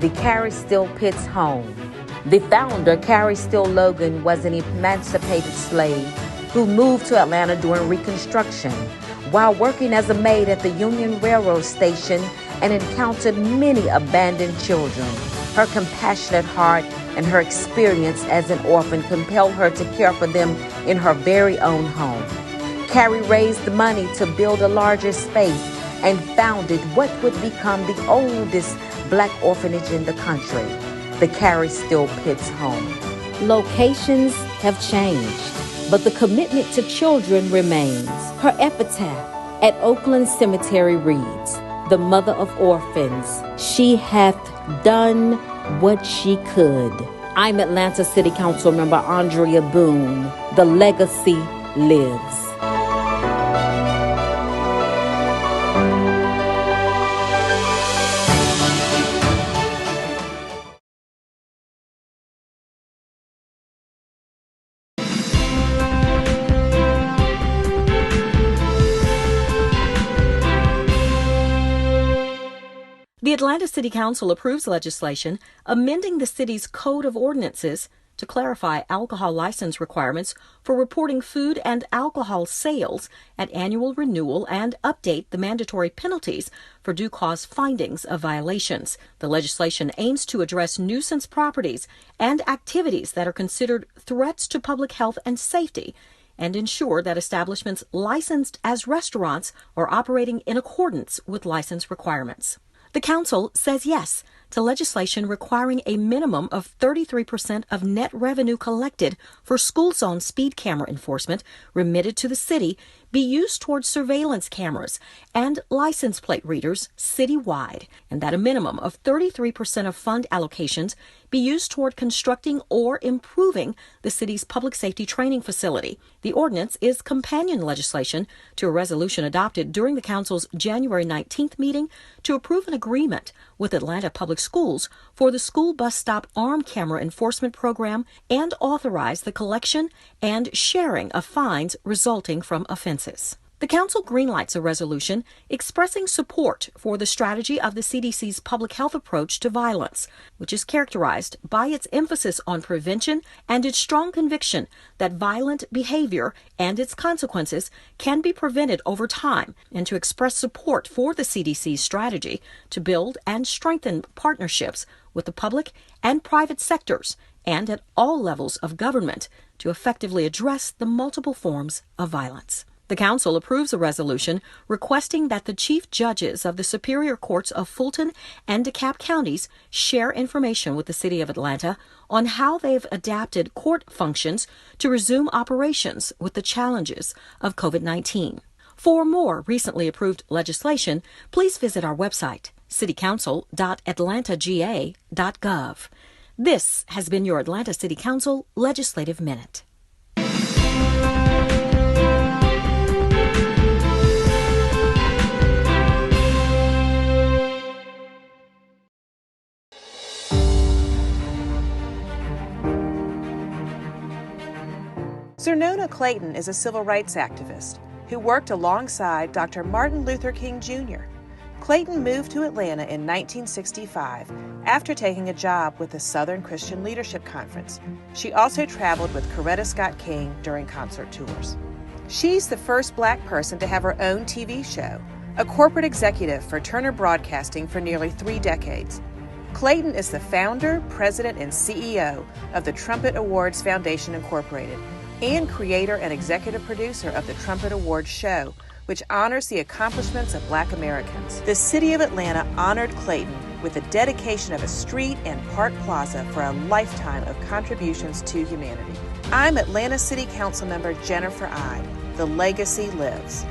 the Carrie Steele Pitts home. The founder, Carrie Steele Logan, was an emancipated slave who moved to Atlanta during Reconstruction while working as a maid at the Union Railroad station and encountered many abandoned children. Her compassionate heart and her experience as an orphan compelled her to care for them in her very own home. Carrie raised the money to build a larger space and founded what would become the oldest Black orphanage in the country, the Carrie Steele Pitts home. Locations have changed, but the commitment to children remains. Her epitaph at Oakland Cemetery reads, "The mother of orphans, she hath done what she could." I'm Atlanta City Councilmember Andrea Boone. The legacy lives. The Atlanta City Council approves legislation amending the city's Code of Ordinances to clarify alcohol license requirements for reporting food and alcohol sales at annual renewal and update the mandatory penalties for due cause findings of violations. The legislation aims to address nuisance properties and activities that are considered threats to public health and safety and ensure that establishments licensed as restaurants are operating in accordance with license requirements. The Council says yes to legislation requiring a minimum of 33% of net revenue collected for school zone speed camera enforcement remitted to the city be used towards surveillance cameras and license plate readers citywide, and that a minimum of 33% of fund allocations be used toward constructing or improving the city's public safety training facility. The ordinance is companion legislation to a resolution adopted during the Council's January 19th meeting to approve an agreement with Atlanta Public Schools for the school bus stop arm camera enforcement program and authorize the collection and sharing of fines resulting from offenses. The Council greenlights a resolution expressing support for the strategy of the CDC's public health approach to violence, which is characterized by its emphasis on prevention and its strong conviction that violent behavior and its consequences can be prevented over time, and to express support for the CDC's strategy to build and strengthen partnerships with the public and private sectors and at all levels of government to effectively address the multiple forms of violence. The Council approves a resolution requesting that the chief judges of the Superior Courts of Fulton and DeKalb counties share information with the City of Atlanta on how they've adapted court functions to resume operations with the challenges of COVID-19. For more recently approved legislation, please visit our website, citycouncil.atlantagA.gov. This has been your Atlanta City Council Legislative Minute. Zernona Clayton is a civil rights activist who worked alongside Dr. Martin Luther King Jr. Clayton moved to Atlanta in 1965 after taking a job with the Southern Christian Leadership Conference. She also traveled with Coretta Scott King during concert tours. She's the first Black person to have her own TV show, a corporate executive for Turner Broadcasting for nearly 3 decades. Clayton is the founder, president, and CEO of the Trumpet Awards Foundation, Incorporated, and creator and executive producer of the Trumpet Awards Show, which honors the accomplishments of Black Americans. The City of Atlanta honored Clayton with the dedication of a street and park plaza for a lifetime of contributions to humanity. I'm Atlanta City Councilmember Jennifer Ide. The legacy lives.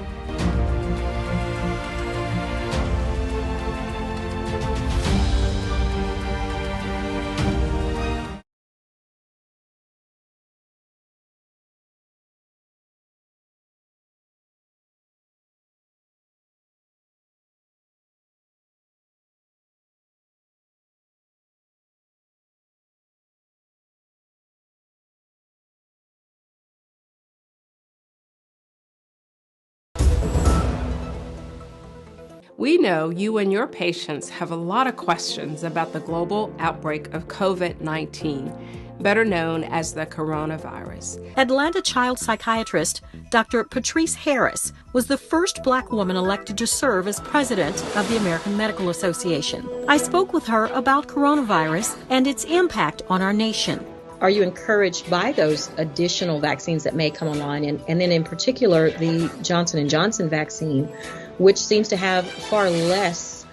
We know you and your patients have a lot of questions about the global outbreak of COVID-19, better known as the coronavirus. Atlanta child psychiatrist Dr. Patrice Harris was the first Black woman elected to serve as president of the American Medical Association. I spoke with her about coronavirus and its impact on our nation. Are you encouraged by those additional vaccines that may come online, and then in particular the Johnson & Johnson vaccine, which seems to have far less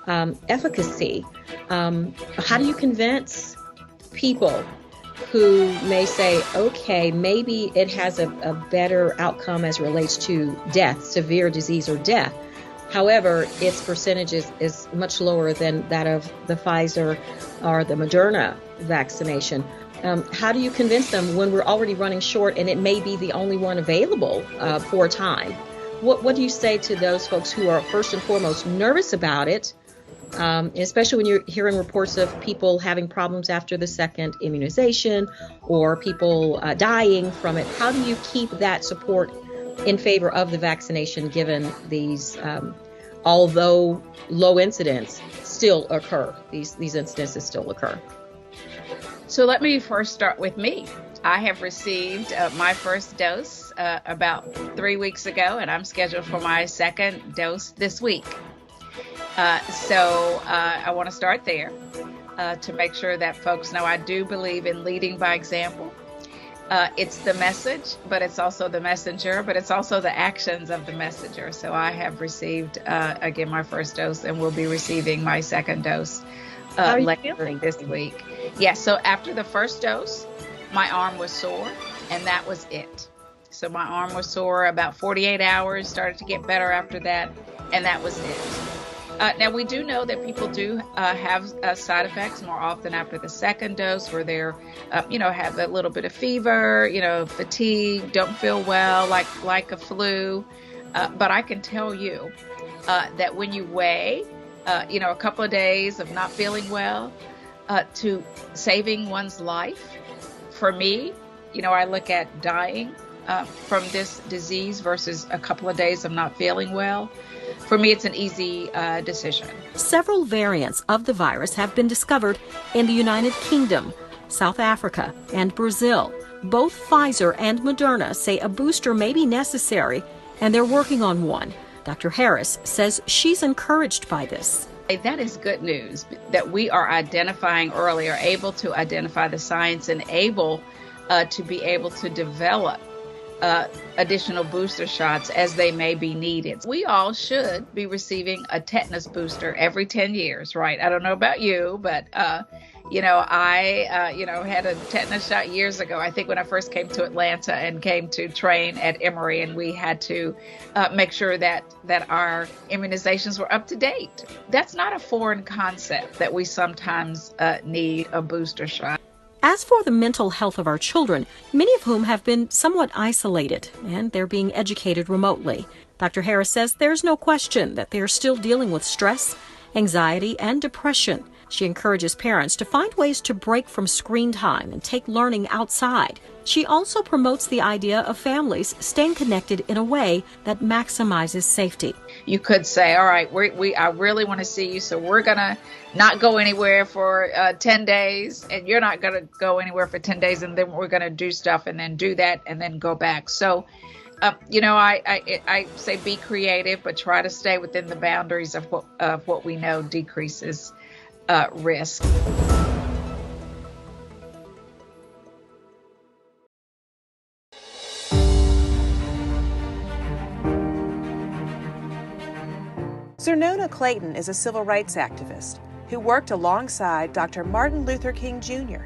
efficacy? How do you convince people who may say, okay, maybe it has a better outcome as it relates to death, severe disease or death. However, its percentage is much lower than that of the Pfizer or the Moderna vaccination. How do you convince them when we're already running short and it may be the only one available for a time? What do you say to those folks who are first and foremost nervous about it, especially when you're hearing reports of people having problems after the second immunization or people dying from it? How do you keep that support in favor of the vaccination given these, although low incidents still occur, these incidences still occur? So let me first start with me. I have received my first dose about 3 weeks ago, and I'm scheduled for my second dose this week. So I want to start there to make sure that folks know I do believe in leading by example. It's the message, but it's also the messenger, but it's also the actions of the messenger. So I have received, again, my first dose and will be receiving my second dose later this week. Yeah, so after the first dose, my arm was sore, and that was it. So my arm was sore about 48 hours, started to get better after that, and that was it. Now, we do know that people do have side effects more often after the second dose, where they're, have a little bit of fever, fatigue, don't feel well, like a flu. But I can tell you that when you weigh, a couple of days of not feeling well to saving one's life, for me, I look at dying from this disease versus a couple of days of not feeling well. For me, it's an easy decision. Several variants of the virus have been discovered in the United Kingdom, South Africa, and Brazil. Both Pfizer and Moderna say a booster may be necessary, and they're working on one. Dr. Harris says she's encouraged by this. That is good news, that we are identifying early, are able to identify the science and able to be able to develop additional booster shots as they may be needed. We all should be receiving a tetanus booster every 10 years, right? I don't know about you, but, I had a tetanus shot years ago. I think when I first came to Atlanta and came to train at Emory, and we had to make sure that our immunizations were up to date. That's not a foreign concept that we sometimes need a booster shot. As for the mental health of our children, many of whom have been somewhat isolated, and they're being educated remotely, Dr. Harris says there's no question that they're still dealing with stress, anxiety, and depression. She encourages parents to find ways to break from screen time and take learning outside. She also promotes the idea of families staying connected in a way that maximizes safety. You could say, all right, I really want to see you, so we're going to not go anywhere for 10 days, and you're not going to go anywhere for 10 days, and then we're going to do stuff and then do that and then go back. So, I say be creative, but try to stay within the boundaries of what we know decreases risk. Zernona Clayton is a civil rights activist who worked alongside Dr. Martin Luther King Jr.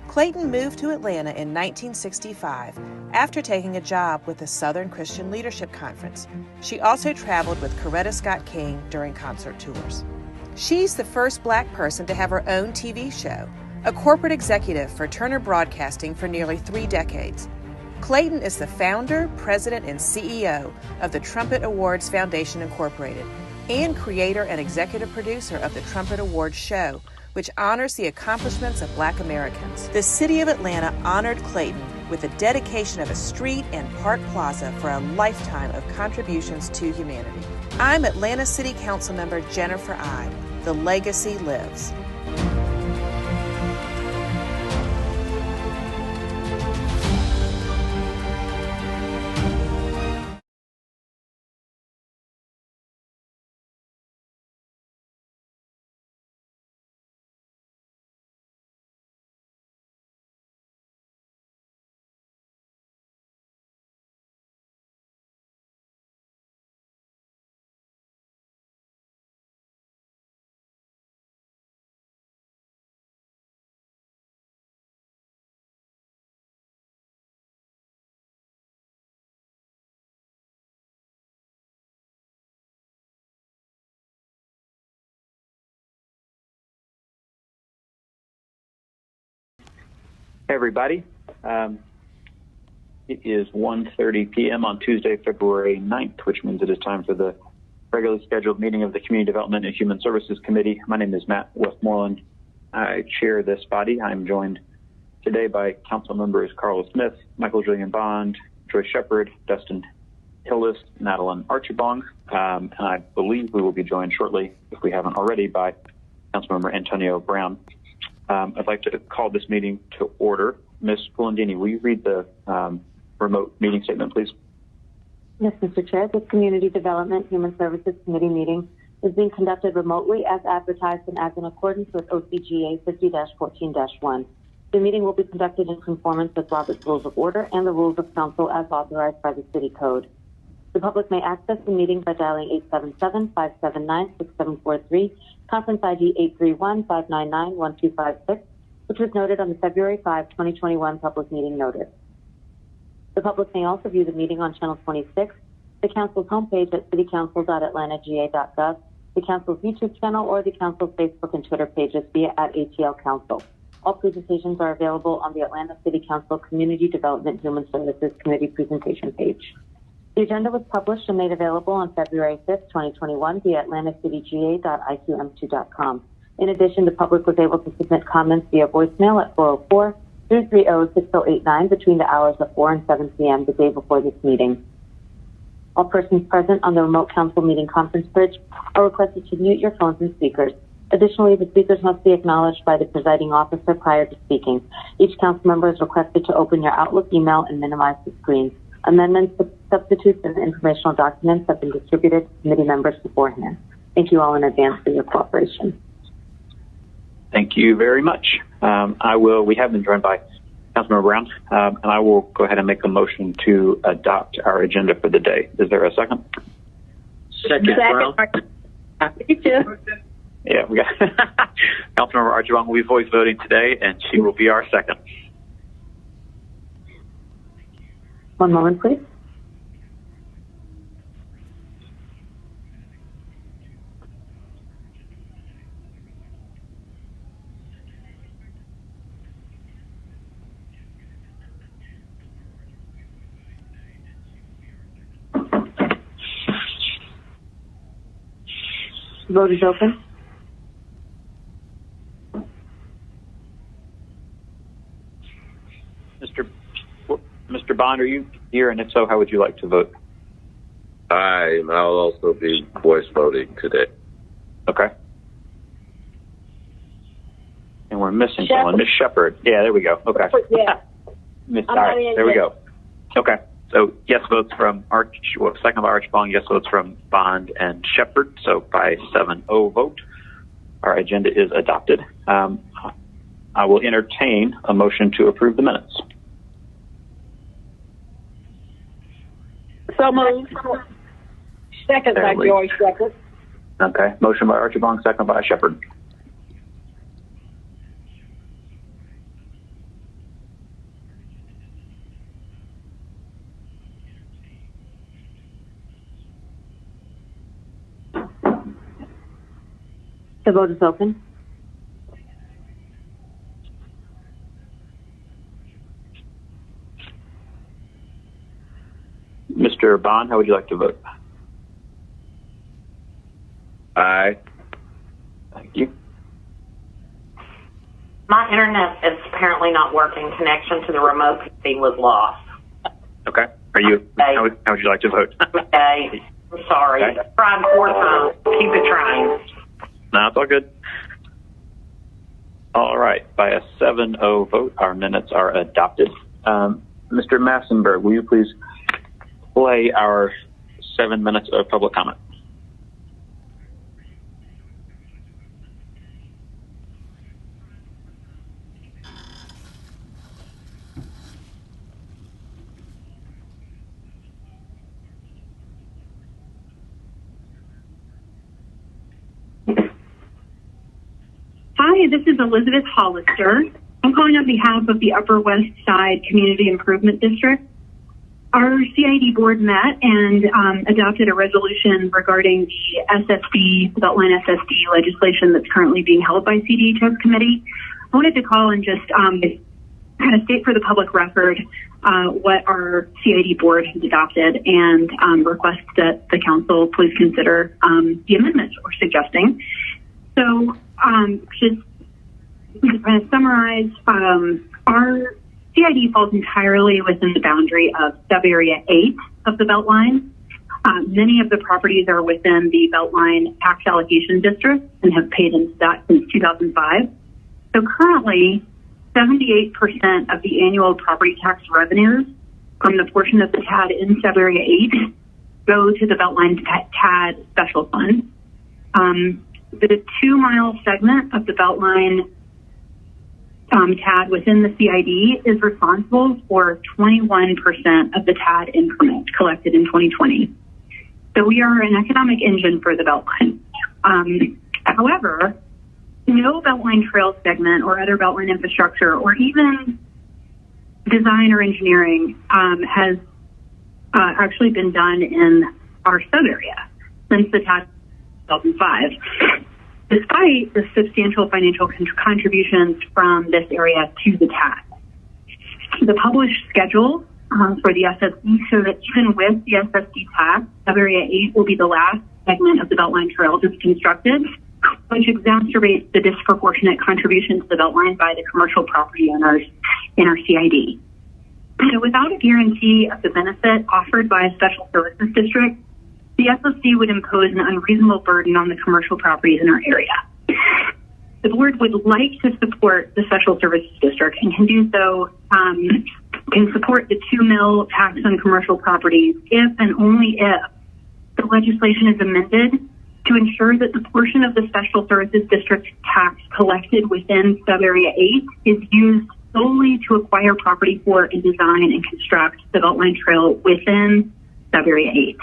Clayton moved to Atlanta in 1965 after taking a job with the Southern Christian Leadership Conference. She also traveled with Coretta Scott King during concert tours. She's the first Black person to have her own TV show, a corporate executive for Turner Broadcasting for nearly 3 decades. Clayton is the founder, president, and CEO of the Trumpet Awards Foundation, Incorporated, and creator and executive producer of the Trumpet Awards show, which honors the accomplishments of Black Americans. The city of Atlanta honored Clayton with the dedication of a street and park plaza for a lifetime of contributions to humanity. I'm Atlanta City Councilmember Jennifer Ide. The legacy lives. Hey everybody, it is 1:30 p.m. on Tuesday, February 9th, which means it is time for the regularly scheduled meeting of the Community Development and Human Services Committee. My name is Matt Westmoreland. I chair this body. I'm joined today by Council members Carla Smith, Michael Julian Bond, Joyce Shepard, Dustin Hillis, Madeline Archibong, and I believe we will be joined shortly, if we haven't already, by Councilmember Antonio Brown. I'd like to call this meeting to order. Ms. Fulandini, will you read the remote meeting statement, please? Yes, Mr. Chair. This Community Development Human Services Committee meeting is being conducted remotely as advertised and as in accordance with OCGA 50-14-1. The meeting will be conducted in conformance with Robert's Rules of Order and the Rules of Council as authorized by the City Code. The public may access the meeting by dialing 877-579-6743, conference ID 831-599-1256, which was noted on the February 5, 2021 public meeting notice. The public may also view the meeting on Channel 26, the Council's homepage at citycouncil.atlantagA.gov, the Council's YouTube channel, or the Council's Facebook and Twitter pages via @ATL Council. All presentations are available on the Atlanta City Council Community Development Human Services Committee presentation page. The agenda was published and made available on February 5th, 2021 via atlantacitygA.icum2.com. In addition, the public was able to submit comments via voicemail at 404-330-6089 between the hours of 4 and 7 p.m. the day before this meeting. All persons present on the remote council meeting conference bridge are requested to mute your phones and speakers. Additionally, the speakers must be acknowledged by the presiding officer prior to speaking. Each council member is requested to open your Outlook email and minimize the screen. Amendments, substitutes, and informational documents have been distributed to committee members beforehand. Thank you all in advance for your cooperation. Thank you very much. We have been joined by Councilmember Brown, and I will go ahead and make a motion to adopt our agenda for the day. Is there a second? Second. Brown. Me too. Yeah, we got Councilmember Archibong will be voice voting today, and she will be our second. One moment, please. The vote is open. Mr. Bond, are you here? And if so, how would you like to vote? I'll also be voice voting today. Okay. And we're missing someone. Miss Shepard. Yeah, there we go. Okay. Yeah. All right, there we go. Okay. So yes votes from second by Archibong, yes votes from Bond and Shepard. So by 7-0 vote, our agenda is adopted. I will entertain a motion to approve the minutes. So moved. Second by Joyce Shepard. Okay. Motion by Archibong, second by Shepard. The vote is open. Mr. Bond, how would you like to vote? Aye. Thank you. My internet is apparently not working. Connection to the remote PC was lost. Okay. How would you like to vote? Okay. I'm sorry. Okay. Tried 4 times. Keep it trying. No, it's all good. All right. By a 7-0 vote, our minutes are adopted. Mr. Massenberg, will you please play our 7 minutes of public comment? Hi, this is Elizabeth Hollister. I'm calling on behalf of the Upper West Side Community Improvement District. Our CID board met and adopted a resolution regarding the SSD, Beltline SSD legislation that's currently being held by CDHS committee. I wanted to call and just kind of state for the public record what our CID board has adopted and request that the council please consider the amendments we're suggesting. So just to kind of summarize, our CID falls entirely within the boundary of sub-area 8 of the Beltline. Many of the properties are within the Beltline tax allocation district and have paid into that since 2005. So currently, 78% of the annual property tax revenues from the portion of the TAD in sub-area 8 go to the Beltline TAD special fund. The 2-mile segment of the Beltline TAD within the CID is responsible for 21% of the TAD increment collected in 2020. So we are an economic engine for the Beltline. However, no Beltline trail segment or other Beltline infrastructure or even design or engineering has actually been done in our sub-area since the TAD 2005. Despite the substantial financial contributions from this area to the TAD. The published schedule for the SSD show that even with the SSD tax, sub-area 8 will be the last segment of the Beltline Trail to be constructed, which exacerbates the disproportionate contribution to the Beltline by the commercial property owners in our CID. So without a guarantee of the benefit offered by a special services district, the SSD would impose an unreasonable burden on the commercial properties in our area. The board would like to support the special services district and can do so, can support the 2 mil tax on commercial properties if and only if the legislation is amended to ensure that the portion of the special services district tax collected within sub-area 8 is used solely to acquire property for and design and construct the Beltline Trail within sub-area 8.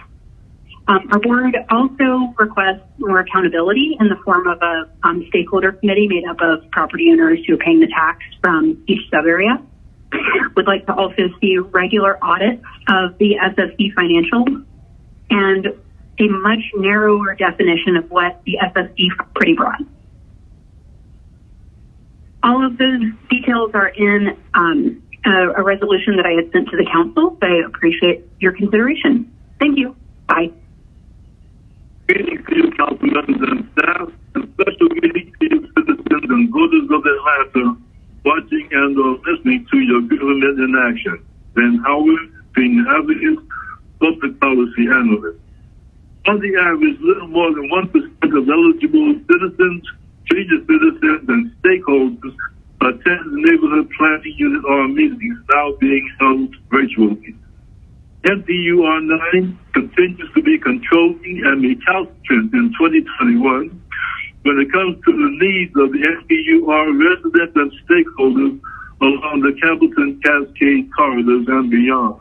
Our board also requests more accountability in the form of a stakeholder committee made up of property owners who are paying the tax from each sub-area. Would like to also see regular audits of the SSD financials and a much narrower definition of what the SSD pretty broad. All of those details are in a resolution that I had sent to the council, so I appreciate your consideration. Thank you. Bye. Greetings to you, council members and staff, and special greetings to you, citizens and voters of Atlanta, watching and or listening to your government in action. Ben Howard, Senior Advocate, Public Policy Analyst. On the average, little more than 1% of eligible citizens, senior citizens, and stakeholders attend the neighborhood planning unit or meetings now being held virtually. NPUR 9 continues to be controlling and recalcitrant in 2021 when it comes to the needs of the NPUR residents and stakeholders along the Campbellton Cascade corridors and beyond.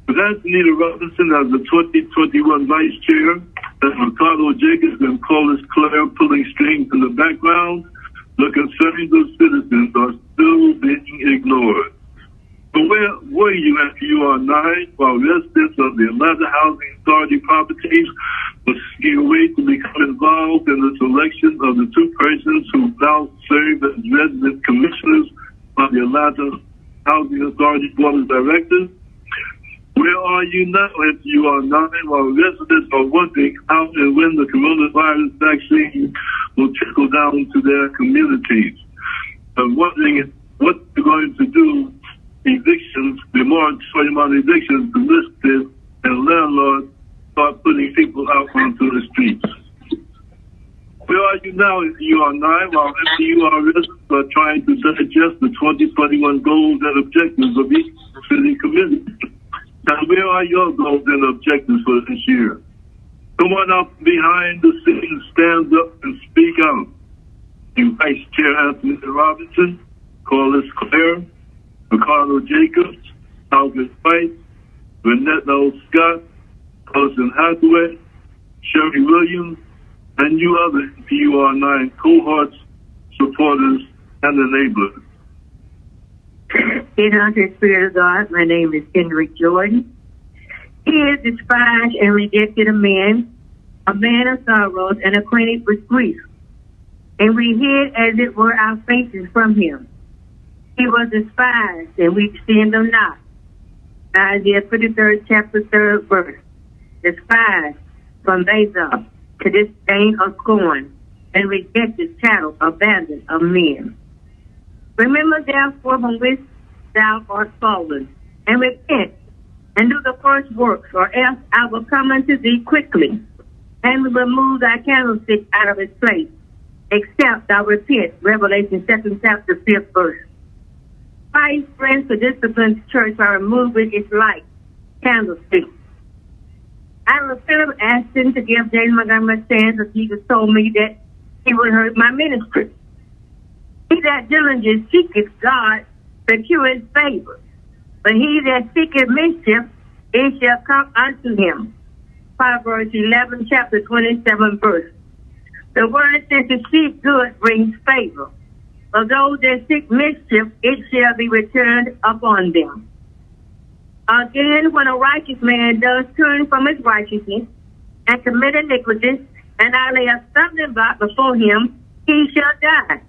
With Antonita Robinson as the 2021 Vice Chair, and Ricardo Jacobs and Corliss Clare pulling strings in the background, the concerns of citizens are still being ignored. But where were you at NPUR 9 while residents of the Atlanta Housing Authority properties were seeking a way to become involved in the selection of the 2 persons who now serve as resident commissioners of the Atlanta Housing Authority Board of Directors? Where are you now at NPUR 9 while residents are wondering how and when the coronavirus vaccine will trickle down to their communities? I'm wondering what they're going to do. Evictions, the moratorium on evictions is listed, and landlords start putting people out onto the streets. Where are you now in UR9 while FDUR residents are trying to digest the 2021 goals and objectives of each city committee? Now, where are your goals and objectives for this year? Someone up behind the scenes stands up and speak out. You Vice Chair Anthony Robinson, Corliss Clare, Ricardo Jacobs, Albert White, Renette Knowles Scott, Cousin Hathaway, Sherry Williams, and you other PUR9 cohorts, supporters, and enablers. In unto the Spirit of God, my name is Kendrick Jordan. He is despised and rejected of men, a man of sorrows and acquainted with grief. And we hid as it were our faces from him. He was despised, and we esteemed him not. Isaiah 53rd chapter 3rd verse. Despised from Bazar to disdain of scorn, and rejected chattel, abandoned of men. Remember therefore from which thou art fallen, and repent, and do the first works, or else I will come unto thee quickly, and will remove thy candlestick out of its place, except thou repent. Revelation 2nd chapter 5th verse. Christ friends to discipline the church by removing its light, candlestick. I was Philip Ashton to give James Montgomery a chance, as Jesus told me that he would hurt my ministry. He that diligently seeketh God secure his favor, but he that seeketh mischief, it shall come unto him. Proverbs 11 chapter 27 verse. The word says to seek good brings favor. For those that seek mischief, it shall be returned upon them. Again, when a righteous man does turn from his righteousness and commit iniquity, and I lay a stumbling block before him, he shall die,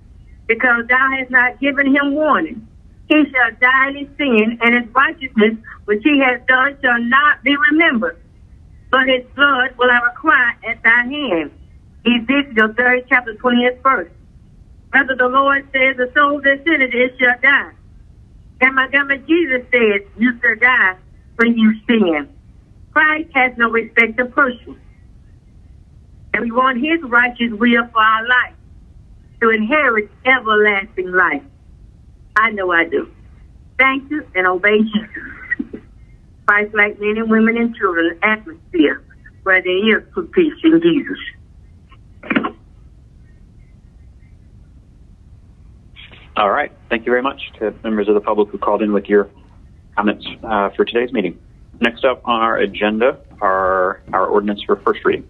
because thou hast not given him warning. He shall die in his sin, and his righteousness which he has done shall not be remembered. But his blood will I require at thy hand. Ezekiel 3rd chapter 20th verse. Rather the Lord says, the soul that sinneth, it shall die. And Montgomery Jesus said, you shall die when you sin. Christ has no respect of person. And we want his righteous will for our life, to inherit everlasting life. I know I do. Thank you, and obey Jesus. Christ like men and women and children, an atmosphere where there is for peace in Jesus. All right. Thank you very much to members of the public who called in with your comments for today's meeting. Next up on our agenda are our ordinance for first reading.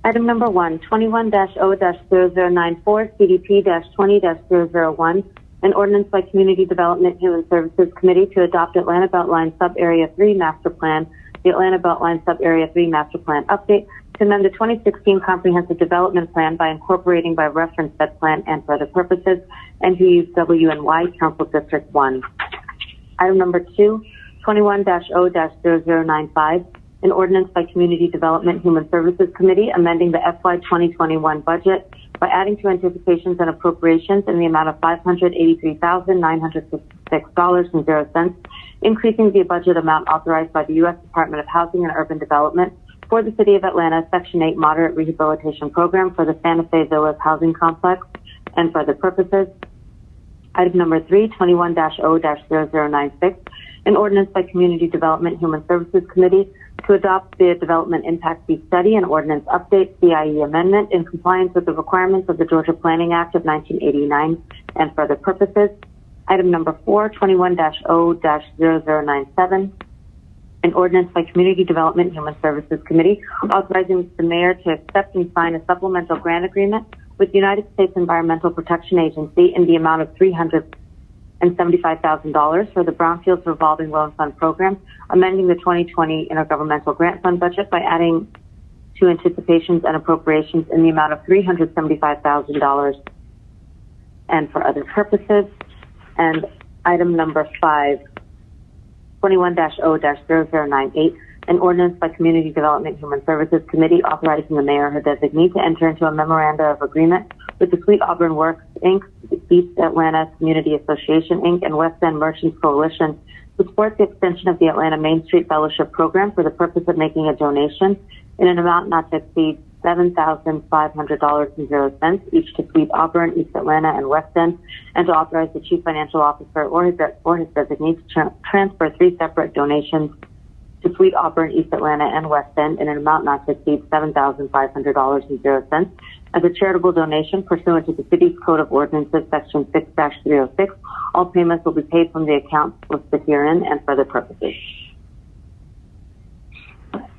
Item number 1, 21-0-0094, CDP-20-001, an ordinance by Community Development Human Services Committee to adopt Atlanta Beltline Sub-Area 3 Master Plan, the Atlanta Beltline Sub-Area 3 Master Plan update, to amend the 2016 Comprehensive Development Plan by incorporating by reference said plan and for other purposes, and to use WNY Council District 1. Item number 2, 21-0-0095, an ordinance by Community Development Human Services Committee amending the FY 2021 budget by adding to anticipations and appropriations in the amount of $583,956.00, increasing the budget amount authorized by the U.S. Department of Housing and Urban Development for the City of Atlanta Section 8 Moderate Rehabilitation Program for the Santa Fe Villas Housing Complex and for other purposes. Item number 3, 21-0-0096, an ordinance by Community Development Human Services Committee to adopt the Development Impact Fee Study and Ordinance Update CIE Amendment in compliance with the requirements of the Georgia Planning Act of 1989 and for other purposes. Item number 4, 21-0-0097, an ordinance by Community Development Human Services Committee authorizing the mayor to accept and sign a supplemental grant agreement with the United States Environmental Protection Agency in the amount of $375,000 for the Brownfields Revolving Loan Fund Program, amending the 2020 Intergovernmental Grant Fund budget by adding to anticipations and appropriations in the amount of $375,000 and for other purposes. And item number 5, 21-0-0098, an ordinance by Community Development Human Services Committee authorizing the mayor or her designee to enter into a memoranda of agreement with the Sweet Auburn Works, Inc., East Atlanta Community Association, Inc., and West End Merchants Coalition to support the extension of the Atlanta Main Street Fellowship Program for the purpose of making a donation in an amount not to exceed $7,500.00 each to Sweet Auburn, East Atlanta, and West End, and to authorize the Chief Financial Officer or his designee to transfer 3 separate donations to Sweet Auburn, East Atlanta, and West End in an amount not to exceed $7,500.00 as a charitable donation pursuant to the City's Code of Ordinances, Section 6-306. All payments will be paid from the accounts listed herein and for other purposes.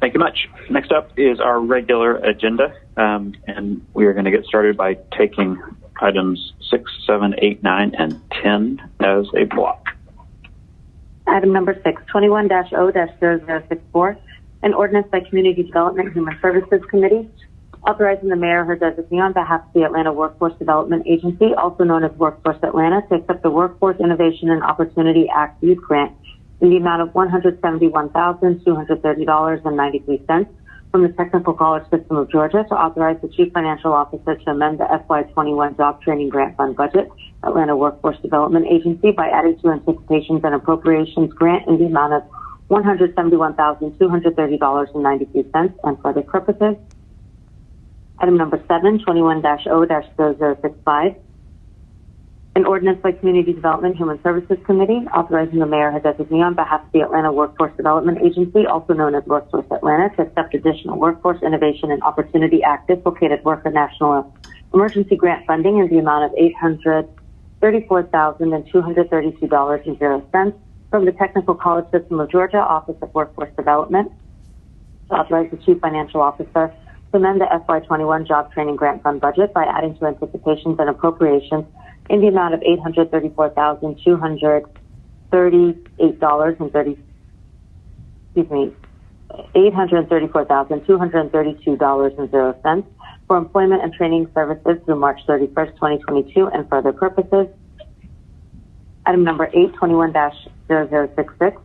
Thank you much. Next up is our regular agenda, and we are going to get started by taking items 6, 7, 8, 9, and 10 as a block. Item number 6, 21-0-0064, an ordinance by Community Development Human Services Committee authorizing the mayor or her designee on behalf of the Atlanta Workforce Development Agency, also known as Workforce Atlanta, to accept the Workforce Innovation and Opportunity Act Youth Grant in the amount of $171,230.93 from the Technical College System of Georgia, to authorize the Chief Financial Officer to amend the FY21 Job Training Grant Fund budget, Atlanta Workforce Development Agency, by adding to Anticipations and Appropriations grant in the amount of $171,230.93 and for other purposes. Item number 7, 21-0-0065, an ordinance by Community Development Human Services Committee authorizing the mayor or her designee on behalf of the Atlanta Workforce Development Agency, also known as Workforce Atlanta, to accept additional Workforce Innovation and Opportunity Act Dislocated Worker National Emergency Grant funding in the amount of $834,232.00 from the Technical College System of Georgia Office of Workforce Development, to authorize the Chief Financial Officer to amend the FY21 Job Training Grant Fund budget by adding to Anticipations and Appropriations in the amount of $834,232.00 for employment and training services through March 31st, 2022, and for other purposes. Item number 8, 21-0066,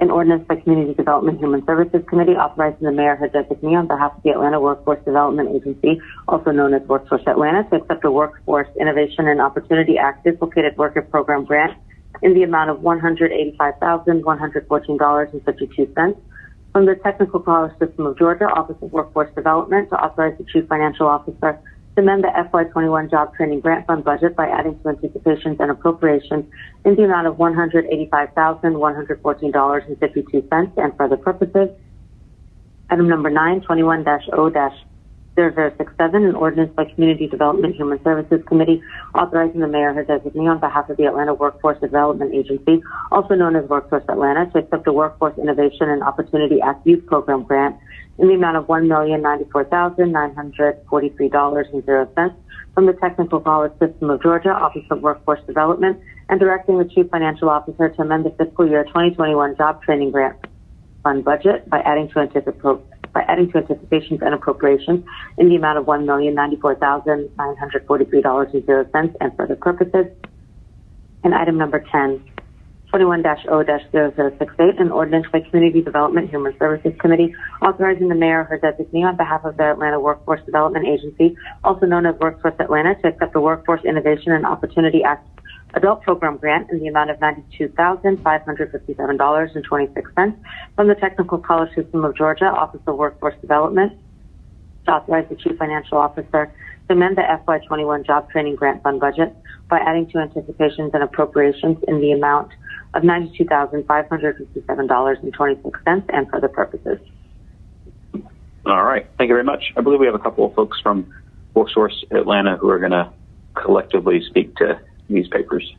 an ordinance by Community Development Human Services Committee authorizing the mayor or her designee on behalf of the Atlanta Workforce Development Agency, also known as Workforce Atlanta, to accept a Workforce Innovation and Opportunity Act Dislocated Worker Program grant in the amount of $185,114.52 from the Technical College System of Georgia Office of Workforce Development, to authorize the Chief Financial Officer to amend the FY21 Job Training Grant Fund budget by adding to Anticipations and Appropriations in the amount of $185,114.52 and for other purposes. Item number 9, 21-0-0067, an ordinance by Community Development Human Services Committee authorizing the mayor or her designee on behalf of the Atlanta Workforce Development Agency, also known as Workforce Atlanta, to accept a Workforce Innovation and Opportunity Act Youth Program grant in the amount of $1,094,943.00 from the Technical College System of Georgia Office of Workforce Development, and directing the Chief Financial Officer to amend the fiscal year 2021 Job Training Grant Fund budget by adding to Anticipations and Appropriations in the amount of $1,094,943.00 and for other purposes. And item number 10, 21-0-0068, an ordinance by Community Development Human Services Committee authorizing the mayor or her designee on behalf of the Atlanta Workforce Development Agency, also known as Workforce Atlanta, to accept the Workforce Innovation and Opportunity Act Adult Program grant in the amount of $92,557.26 from the Technical College System of Georgia Office of Workforce Development, to authorize the Chief Financial Officer to amend the FY21 Job Training Grant Fund budget by adding to Anticipations and Appropriations in the amount of $92,557.26 and for other purposes. All right. Thank you very much. I believe we have a couple of folks from Workforce Atlanta who are going to collectively speak to these papers.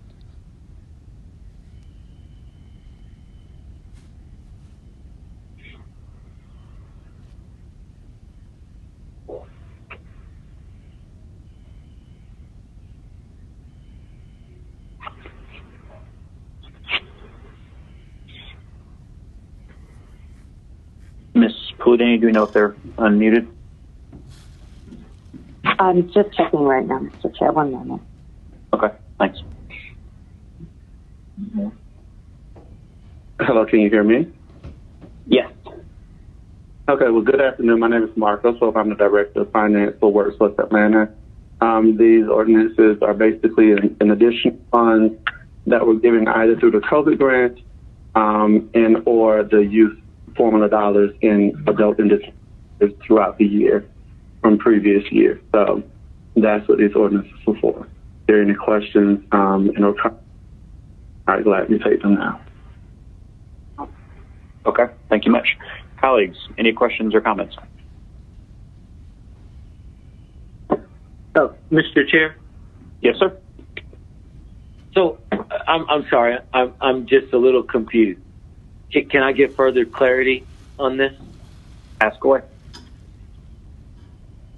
Ms. Polidani, do we know if they're unmuted? I'm just checking right now, Mr. Chair. One moment. Okay, thanks. Hello, can you hear me? Yes. Okay, well, good afternoon. My name is Marcos. I'm the Director of Finance for Workforce Atlanta. These ordinances are basically an additional funds that were given either through the COVID grant and or the youth formula dollars in adult and disability throughout the year from previous years. So that's what these ordinances are for. If there are any questions, I'd gladly take them now. Okay, thank you much. Colleagues, any questions or comments? Oh, Mr. Chair? Yes, sir. So, I'm sorry, I'm just a little confused. Can I get further clarity on this? Ask away.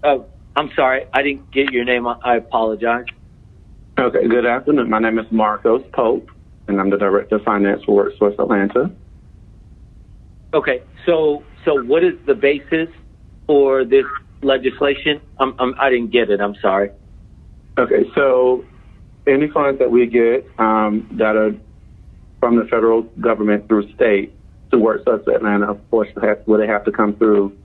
I'm sorry, I didn't get your name. I apologize. Okay, good afternoon. My name is Marcos Pope, and I'm the Director of Finance for WorkSource Atlanta. Okay, so what is the basis for this legislation? I didn't get it. I'm sorry. Okay, so any funds that we get that are from the federal government through state to WorkSource Atlanta, of course, they have to come through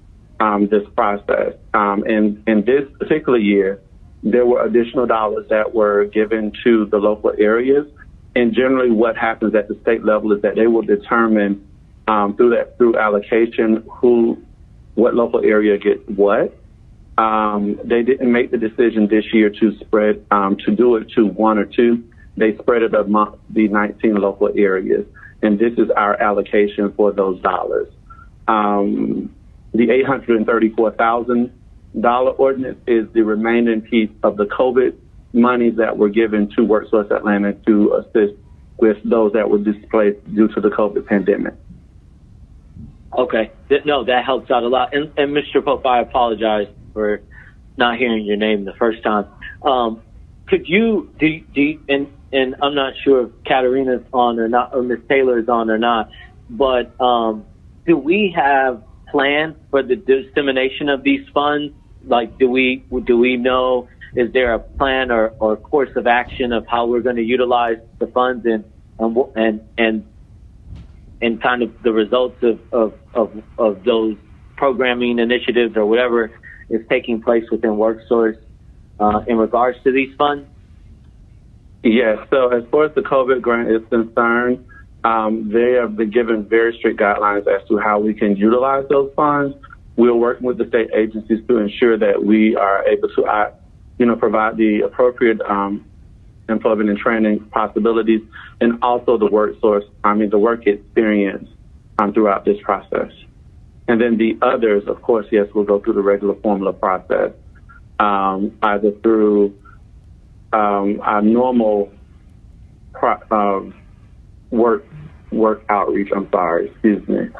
this process. And in this particular year, there were additional dollars that were given to the local areas. And generally what happens at the state level is that they will determine through allocation what local area gets what. They didn't make the decision this year to spread, to do it to one or two. They spread it among the 19 local areas. And this is our allocation for those dollars. The $834,000 ordinance is the remaining piece of the COVID monies that were given to WorkSource Atlanta to assist with those that were displaced due to the COVID pandemic. Okay. No, that helps out a lot. And Mr. Pope, I apologize for not hearing your name the first time. Could you, and I'm not sure if Katarina's on or not, or Ms. Taylor is on or not, but do we have plans for the dissemination of these funds? Like, do we know, is there a plan or course of action of how we're going to utilize the funds and kind of the results of those programming initiatives or whatever is taking place within WorkSource in regards to these funds? Yes. So as far as the COVID grant is concerned, they have been given very strict guidelines as to how we can utilize those funds. We're working with the state agencies to ensure that we are able to, provide the appropriate employment and training possibilities, and also the work experience throughout this process. And then the others, of course, yes, will go through the regular formula process, either through our normal work outreach. I'm sorry, excuse me.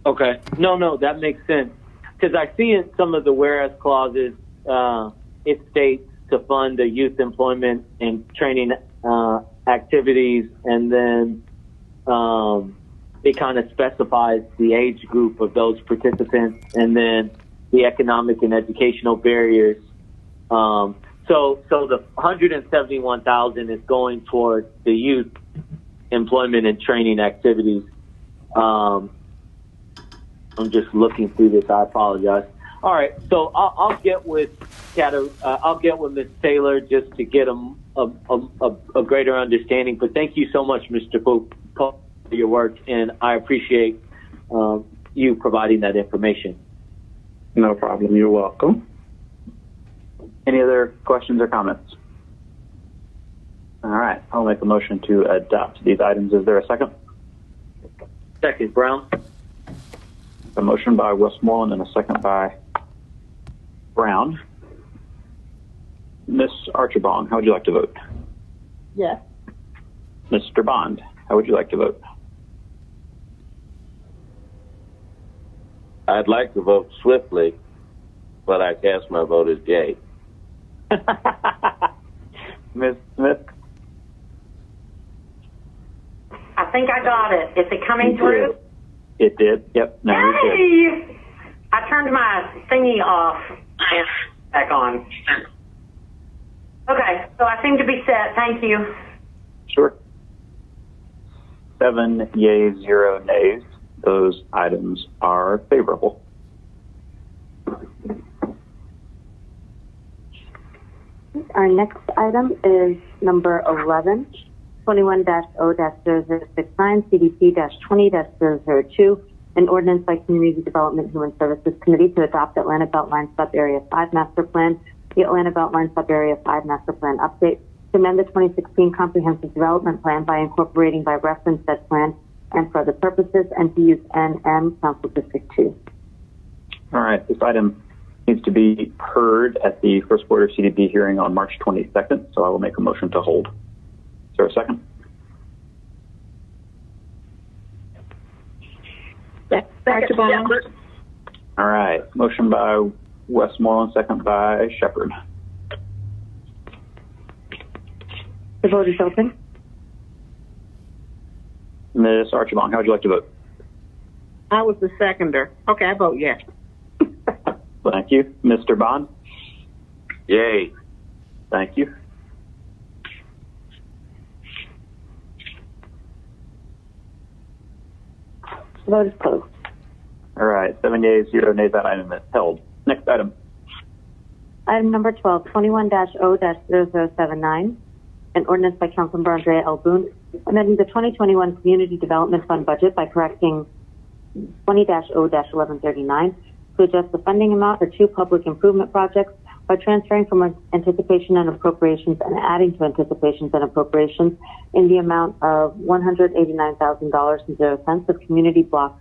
Okay. No, that makes sense. Because I see in some of the whereas clauses, it states to fund the youth employment and training activities, and then it kind of specifies the age group of those participants, and then the economic and educational barriers. So the $171,000 is going towards the youth employment and training activities. I'm just looking through this. I apologize. All right, so I'll get with Ms. Taylor just to get a greater understanding. But thank you so much, Mr. Pope, for your work, and I appreciate you providing that information. No problem. You're welcome. Any other questions or comments? All right, I'll make a motion to adopt these items. Is there a second? Second, Brown. A motion by Westmoreland and a second by Brown. Ms. Archibong, how would you like to vote? Yes. Mr. Bond, how would you like to vote? I'd like to vote swiftly, but I cast my vote as yay. Ms. Smith? I think I got it. Is it coming through? It did. Yep. No, Yay! I turned my thingy off and back on. Okay, so I seem to be set. Thank you. Sure. 7 yeas, 0 nays. Those items are favorable. Our next item is number 11, 21-0-0069, CDP-20-002, an ordinance by Community Development and Human Services Committee to adopt Atlanta Beltline Sub-Area 5 Master Plan, the Atlanta Beltline Sub-Area 5 Master Plan update, to amend the 2016 Comprehensive Development Plan by incorporating by reference said plan and for other purposes, and to use NM Council District 2. All right, this item needs to be heard at the first quarter CDP hearing on March 22nd, so I will make a motion to hold. Is there a second? Second. All right, motion by Westmoreland, second by Shepard. The vote is open. Ms. Archibong, how would you like to vote? I was the seconder. Okay, I vote yes. Thank you. Mr. Bond? Yay. Thank you. The vote is closed. All right, 7 yeas, 0 nays, that item is held. Next item. Item number 12, 21-0-0079, an ordinance by Councilmember Andrea L. Boone, amending the 2021 Community Development Fund budget by correcting 20-0-1139 to adjust the funding amount for 2 public improvement projects by transferring from anticipation and appropriations and adding to anticipations and appropriations in the amount of $189,000.00 of community block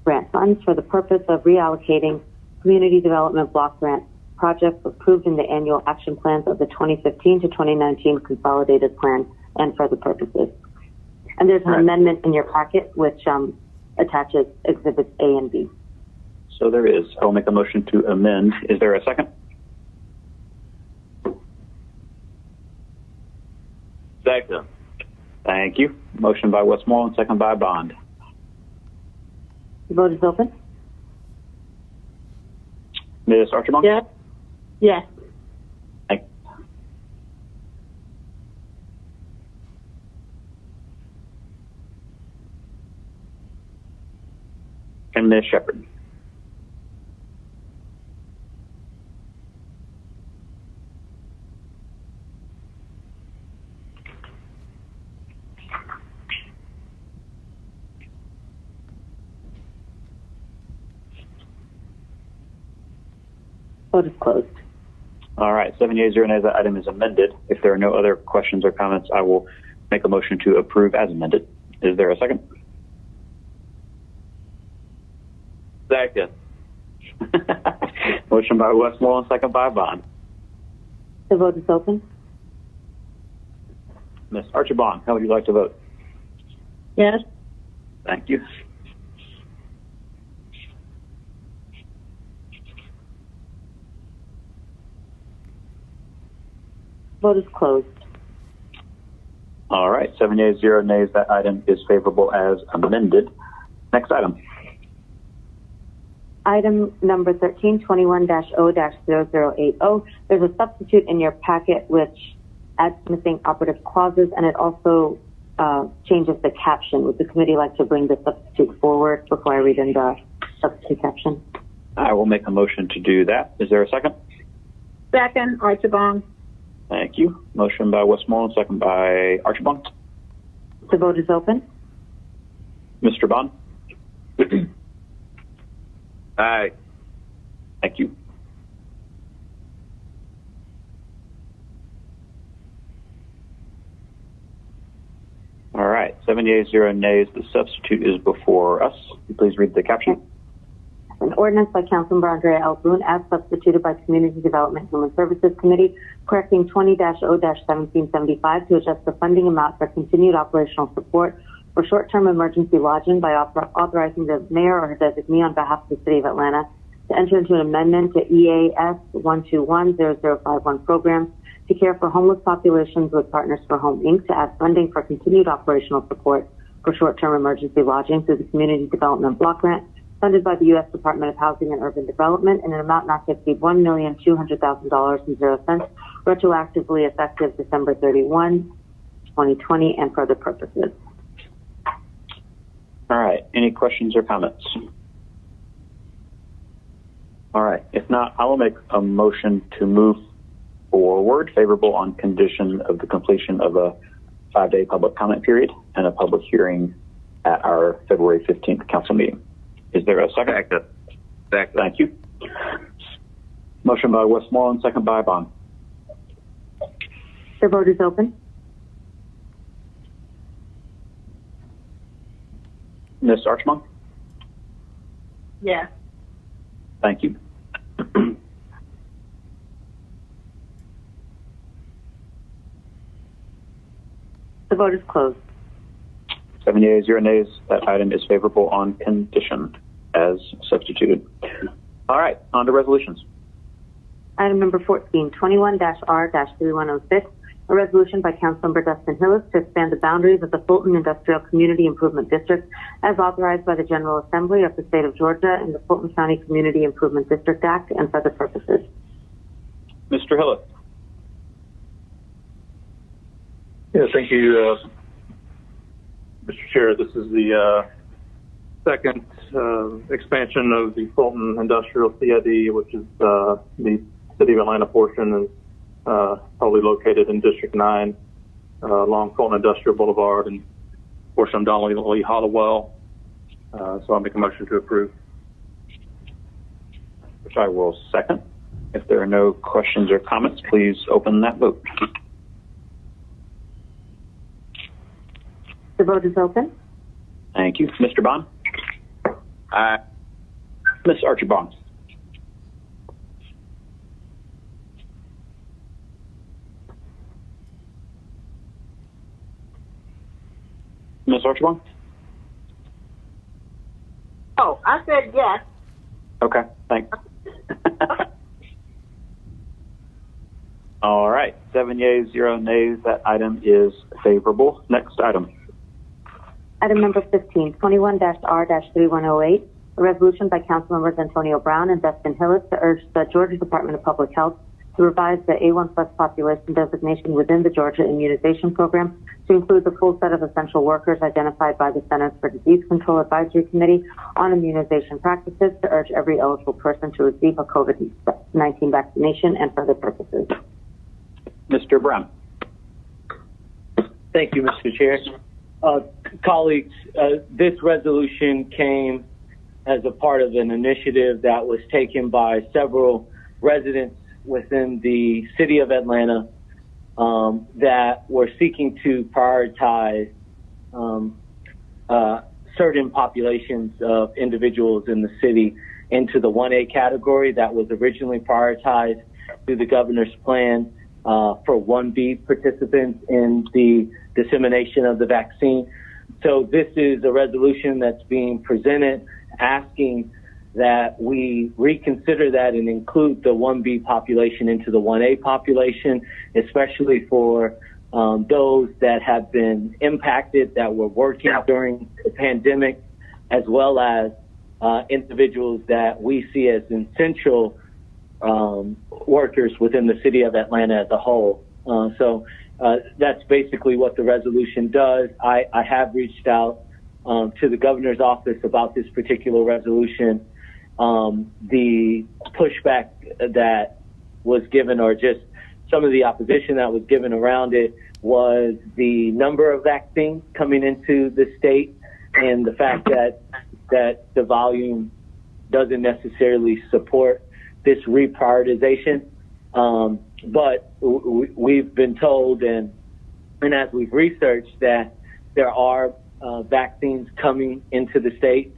grant funds for the purpose of reallocating community development block grant projects approved in the annual action plans of the 2015 to 2019 consolidated plan and for the purposes. And there's an amendment in your packet which attaches exhibits A and B. So there is. I will make a motion to amend. Is there a second? Second. Thank you. Motion by Westmoreland, second by Bond. The vote is open. Ms. Archibong? Yes. Yes. Thank you. And Ms. Shepard? Vote is closed. All right, 7 yeas, 0 nays, that item is amended. If there are no other questions or comments, I will make a motion to approve as amended. Is there a second? Second. Motion by Westmoreland, second by Bond. The vote is open. Ms. Archibong, how would you like to vote? Yes. Thank you. Vote is closed. All right, 7 yeas, 0 nays, that item is favorable as amended. Next item. Item number 13, 21-0-0080. There's a substitute in your packet which adds missing operative clauses, and it also changes the caption. Would the committee like to bring the substitute forward before I read in the substitute caption? I will make a motion to do that. Is there a second? Second, Archibong. Thank you. Motion by Westmoreland, second by Archibong. The vote is open. Mr. Bond? Aye. Thank you. All right, 7 yeas, 0 nays. The substitute is before us. Please read the caption. An ordinance by Councilmember Andrea L. Boone as substituted by Community Development and Human Services Committee, correcting 20-0-1775 to adjust the funding amount for continued operational support for short-term emergency lodging by authorizing the mayor or her designee on behalf of the City of Atlanta to enter into an amendment to EAS 121-0051 programs to care for homeless populations with Partners for Home, Inc. to add funding for continued operational support for short-term emergency lodging through the Community Development Block Grant funded by the U.S. Department of Housing and Urban Development in an amount not to exceed $1,200,000.00, retroactively effective December 31, 2020, and for other purposes. All right. Any questions or comments? All right. If not, I will make a motion to move forward, favorable on condition of the completion of a 5-day public comment period and a public hearing at our February 15th council meeting. Is there a second? Second. Thank you. Motion by Westmoreland, second by Bond. The vote is open. Ms. Archibong? Yes. Thank you. The vote is closed. 7 yeas, 0 nays. That item is favorable on condition as substituted. All right, on to resolutions. Item number 14, 21-R-3106, a resolution by Councilmember Dustin Hillis to expand the boundaries of the Fulton Industrial Community Improvement District as authorized by the General Assembly of the State of Georgia and the Fulton County Community Improvement District Act and for other purposes. Mr. Hillis. Yeah, thank you, Mr. Chair. This is the second expansion of the Fulton Industrial CID, which is the City of Atlanta portion, and probably located in District 9 along Fulton Industrial Boulevard and portion of Donnelly Lee Hollowell. So I'll make a motion to approve. Which I will second. If there are no questions or comments, please open that vote. The vote is open. Thank you. Mr. Bond? Aye. Ms. Archibong? Ms. Archibong? Oh, I said yes. Okay, thanks. All right, 7 yeas, 0 nays. That item is favorable. Next item. Item number 15, 21-R-3108, a resolution by Councilmembers Antonio Brown and Dustin Hillis to urge the Georgia Department of Public Health to revise the A1 plus population designation within the Georgia Immunization Program to include the full set of essential workers identified by the Centers for Disease Control Advisory Committee on Immunization Practices to urge every eligible person to receive a COVID-19 vaccination and for other purposes. Mr. Brown. Thank you, Mr. Chair. Colleagues, this resolution came as a part of an initiative that was taken by several residents within the city of Atlanta that were seeking to prioritize certain populations of individuals in the city into the 1A category that was originally prioritized through the governor's plan for 1B participants in the dissemination of the vaccine. So this is a resolution that's being presented asking that we reconsider that and include the 1B population into the 1A population, especially for those that have been impacted, that were working during the pandemic, as well as individuals that we see as essential workers within the city of Atlanta as a whole. So that's basically what the resolution does. I have reached out to the governor's office about this particular resolution. The pushback that was given, or just some of the opposition that was given around it, was the number of vaccines coming into the state and the fact that the volume doesn't necessarily support this reprioritization. But we've been told, and as we've researched, that there are vaccines coming into the state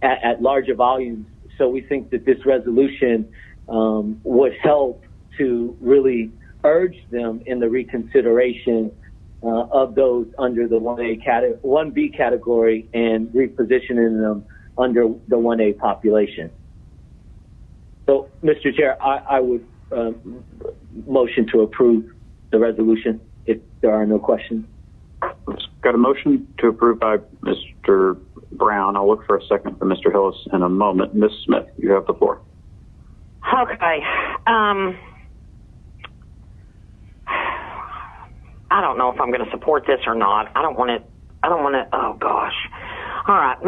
at larger volumes. So we think that this resolution would help to really urge them in the reconsideration of those under the 1B category and repositioning them under the 1A population. So, Mr. Chair, I would motion to approve the resolution if there are no questions. Got a motion to approve by Mr. Brown. I'll look for a second for Mr. Hillis in a moment. Ms. Smith, you have the floor. Okay. I don't know if I'm going to support this or not. I don't want to, oh gosh. All right.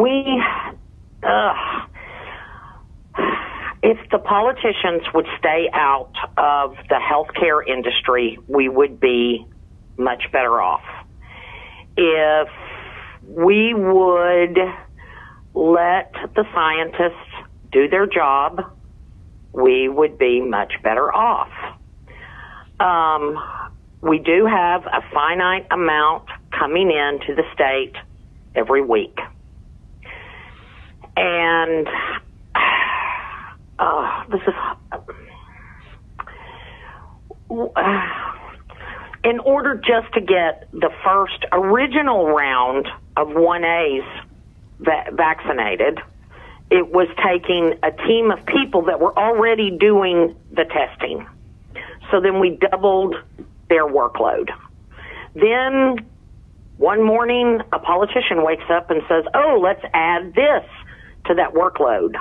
if the politicians would stay out of the healthcare industry, we would be much better off. If we would let the scientists do their job, we would be much better off. We do have a finite amount coming into the state every week. And this is... in order just to get the first original round of 1As vaccinated, it was taking a team of people that were already doing the testing. So then we doubled their workload. Then one morning, a politician wakes up and says, oh, let's add this to that workload.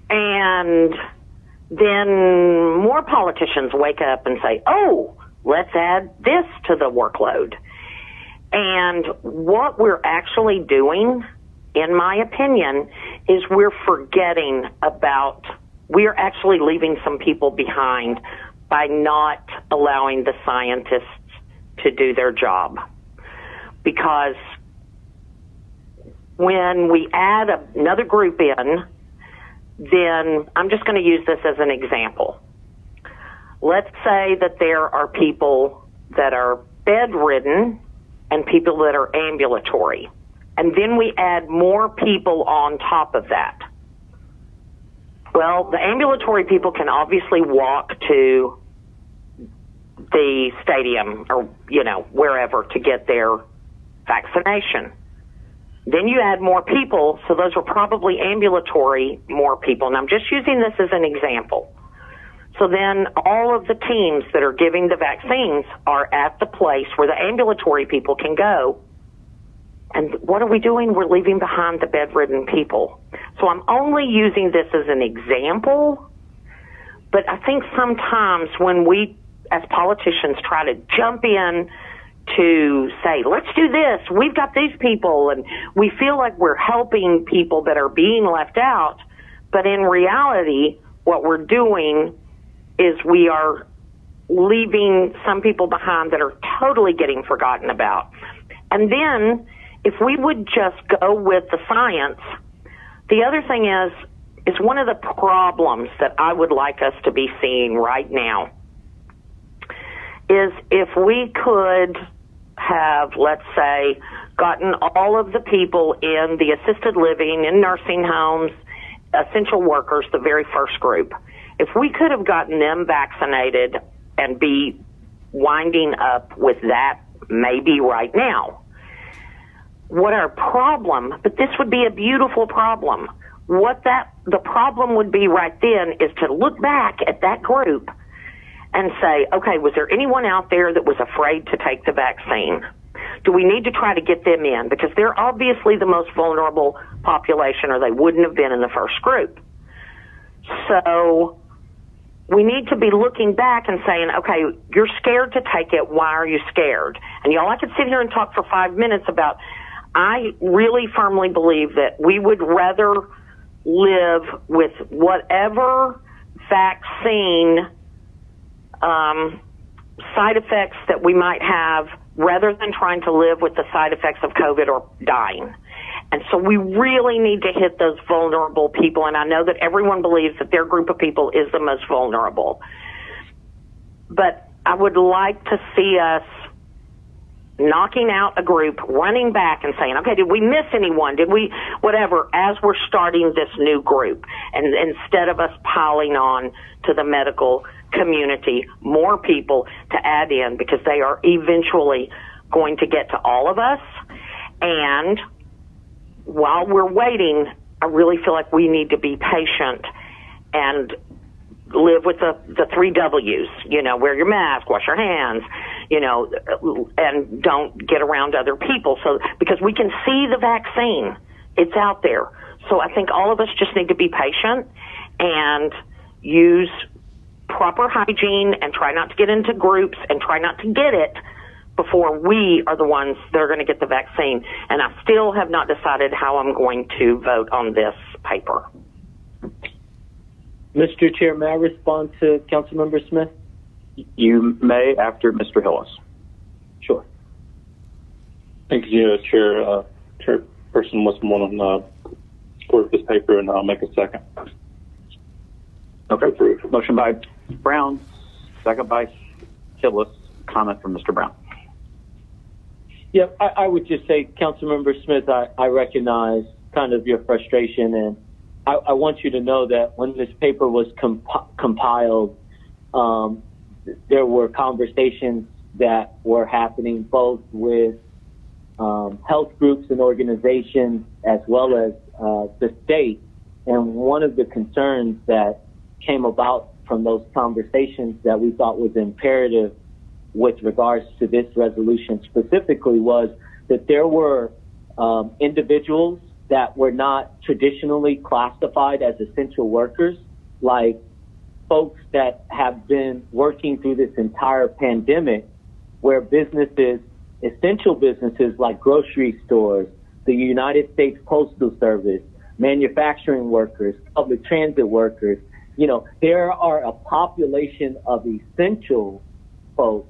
And then more politicians wake up and say, oh, let's add this to the workload. And what we're actually doing, in my opinion, is we're actually leaving some people behind by not allowing the scientists to do their job. Because when we add another group in, then I'm just going to use this as an example. Let's say that there are people that are bedridden and people that are ambulatory. And then we add more people on top of that. Well, the ambulatory people can obviously walk to the stadium or, wherever to get their vaccination. Then you add more people, so those are probably ambulatory more people. And I'm just using this as an example. So then all of the teams that are giving the vaccines are at the place where the ambulatory people can go. And what are we doing? We're leaving behind the bedridden people. So I'm only using this as an example, but I think sometimes when we, as politicians, try to jump in to say, let's do this, we've got these people, and we feel like we're helping people that are being left out, but in reality, what we're doing is we are leaving some people behind that are totally getting forgotten about. And then, if we would just go with the science, the other thing is one of the problems that I would like us to be seeing right now is if we could have, let's say, gotten all of the people in the assisted living, in nursing homes, essential workers, the very first group, if we could have gotten them vaccinated and be winding up with that maybe right now, what our problem, but this would be a beautiful problem, the problem would be right then is to look back at that group and say, okay, was there anyone out there that was afraid to take the vaccine? Do we need to try to get them in? Because they're obviously the most vulnerable population, or they wouldn't have been in the first group. So we need to be looking back and saying, okay, you're scared to take it. Why are you scared? And y'all, I could sit here and talk for 5 minutes about, I really firmly believe that we would rather live with whatever vaccine side effects that we might have rather than trying to live with the side effects of COVID or dying. And so we really need to hit those vulnerable people. And I know that everyone believes that their group of people is the most vulnerable. But I would like to see us knocking out a group, running back and saying, okay, did we miss anyone? Did we, whatever, as we're starting this new group. And instead of us piling on to the medical community, more people to add in, because they are eventually going to get to all of us. And while we're waiting, I really feel like we need to be patient and live with the 3 W's, wear your mask, wash your hands, and don't get around other people. So, because we can see the vaccine, it's out there. So I think all of us just need to be patient and use proper hygiene and try not to get into groups and try not to get it before we are the ones that are going to get the vaccine. And I still have not decided how I'm going to vote on this paper. Mr. Chair, may I respond to Councilmember Smith? You may after Mr. Hillis. Sure. Thank you, Chair. Chairperson Westmoreland support this paper, and I'll make a second. Okay. Approved. Motion by Brown, second by Hillis. Comment from Mr. Brown. Yeah, I would just say, Councilmember Smith, I recognize kind of your frustration, and I want you to know that when this paper was compiled, there were conversations that were happening both with health groups and organizations as well as the state. And one of the concerns that came about from those conversations that we thought was imperative with regards to this resolution specifically was that there were individuals that were not traditionally classified as essential workers, like folks that have been working through this entire pandemic, where businesses, essential businesses like grocery stores, the United States Postal Service, manufacturing workers, public transit workers, there are a population of essential folks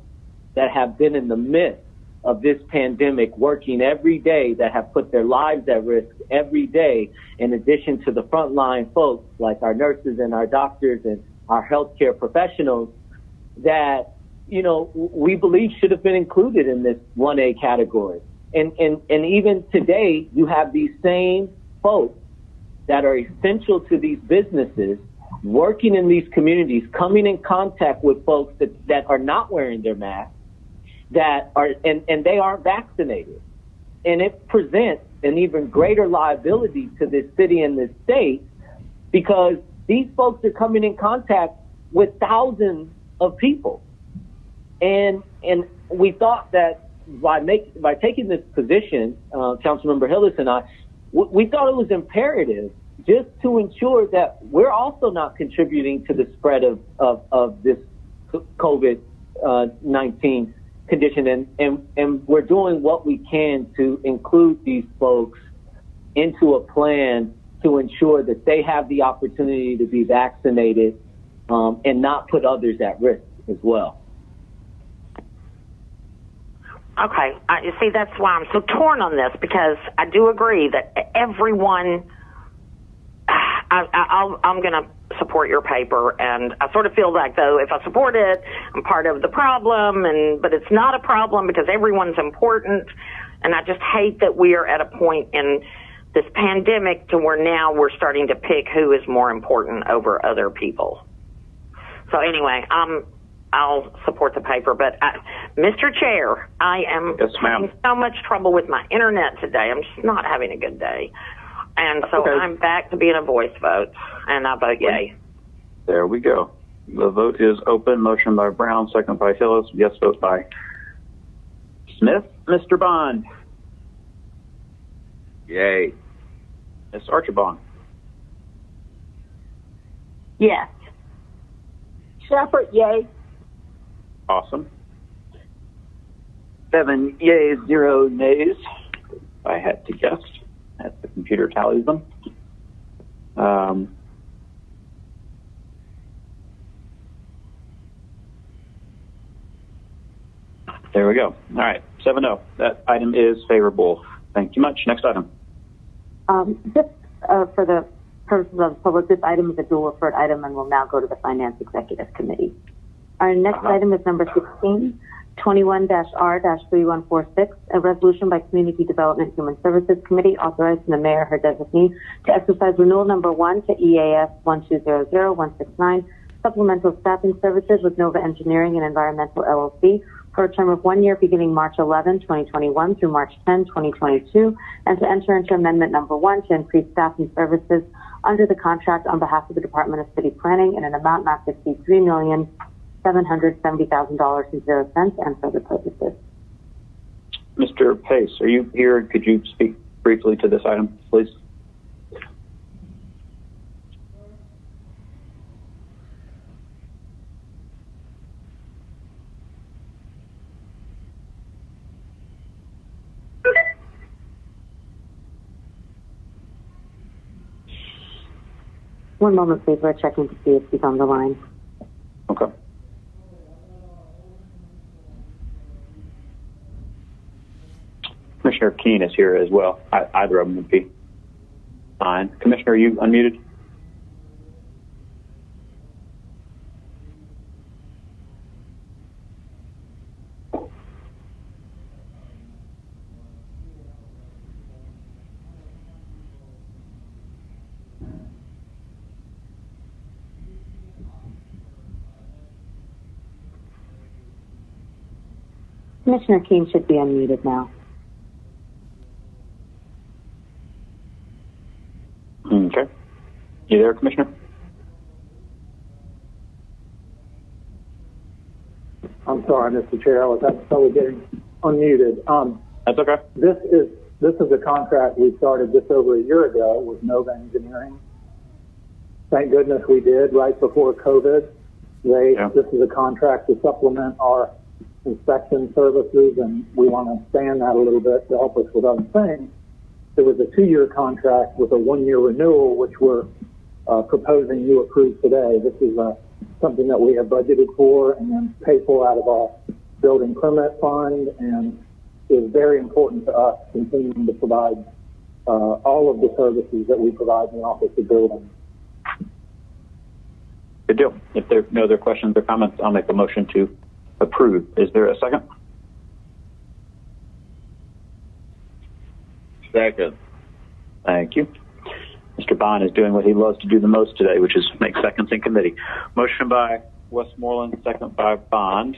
that have been in the midst of this pandemic working every day, that have put their lives at risk every day, in addition to the frontline folks like our nurses and our doctors and our healthcare professionals that, we believe should have been included in this 1A category. And even today, you have these same folks that are essential to these businesses working in these communities, coming in contact with folks that are not wearing their masks, that are, and they aren't vaccinated. And it presents an even greater liability to this city and this state, because these folks are coming in contact with thousands of people. And we thought that by taking this position, Councilmember Hillis and I, we thought it was imperative just to ensure that we're also not contributing to the spread of this COVID-19 condition, and we're doing what we can to include these folks into a plan to ensure that they have the opportunity to be vaccinated and not put others at risk as well. Okay, you see, that's why I'm so torn on this, because I do agree that everyone, I'm going to support your paper, and I sort of feel like, though, if I support it, I'm part of the problem, but it's not a problem because everyone's important, and I just hate that we are at a point in this pandemic to where now we're starting to pick who is more important over other people. So anyway, I'll support the paper, but Mr. Chair, I am having so much trouble with my internet today. I'm just not having a good day. And so I'm back to being a voice vote, and I vote yay. There we go. The vote is open. Motion by Brown, second by Hillis. Yes vote by Smith. Mr. Bond. Yay. Ms. Archibald. Yes. Shepherd, yay. Awesome. 7 yeas, 0 nays. If I had to guess, as the computer tallies them. There we go. All right, 7-0. That item is favorable. Thank you much. Next item. Just for the purposes of the public, this item is a dual referred item and will now go to the Finance Executive Committee. Our next item is number 16, 21-R-3146, a resolution by Community Development Human Services Committee authorizing the mayor, her designee, to exercise renewal number 1 to EAS 1200169, supplemental staffing services with Nova Engineering and Environmental LLC for a term of 1 year beginning March 11, 2021 through March 10, 2022, and to enter into amendment number 1 to increase staffing services under the contract on behalf of the Department of City Planning in an amount not to exceed $3,770,000.00 and for other purposes. Mr. Pace, are you here? Could you speak briefly to this item, please? One moment, please. We're checking to see if he's on the line. Okay. Commissioner Keene is here as well. Either of them would be fine. Commissioner, are you unmuted? Commissioner Keene should be unmuted now. Okay. You there, Commissioner? I'm sorry, Mr. Chair. I was having trouble getting unmuted. That's okay. This is a contract we started just over a year ago with Nova Engineering. Thank goodness we did right before COVID. This is a contract to supplement our inspection services, and we want to expand that a little bit to help us with other things. There was a 2-year contract with a 1-year renewal, which we're proposing you approve today. This is something that we have budgeted for and then pay for out of our building permit fund, and is very important to us continuing to provide all of the services that we provide in the office of building. Good deal. If there are no other questions or comments, I'll make a motion to approve. Is there a second? Second. Thank you. Mr. Bond is doing what he loves to do the most today, which is make seconds in committee. Motion by Westmoreland, second by Bond.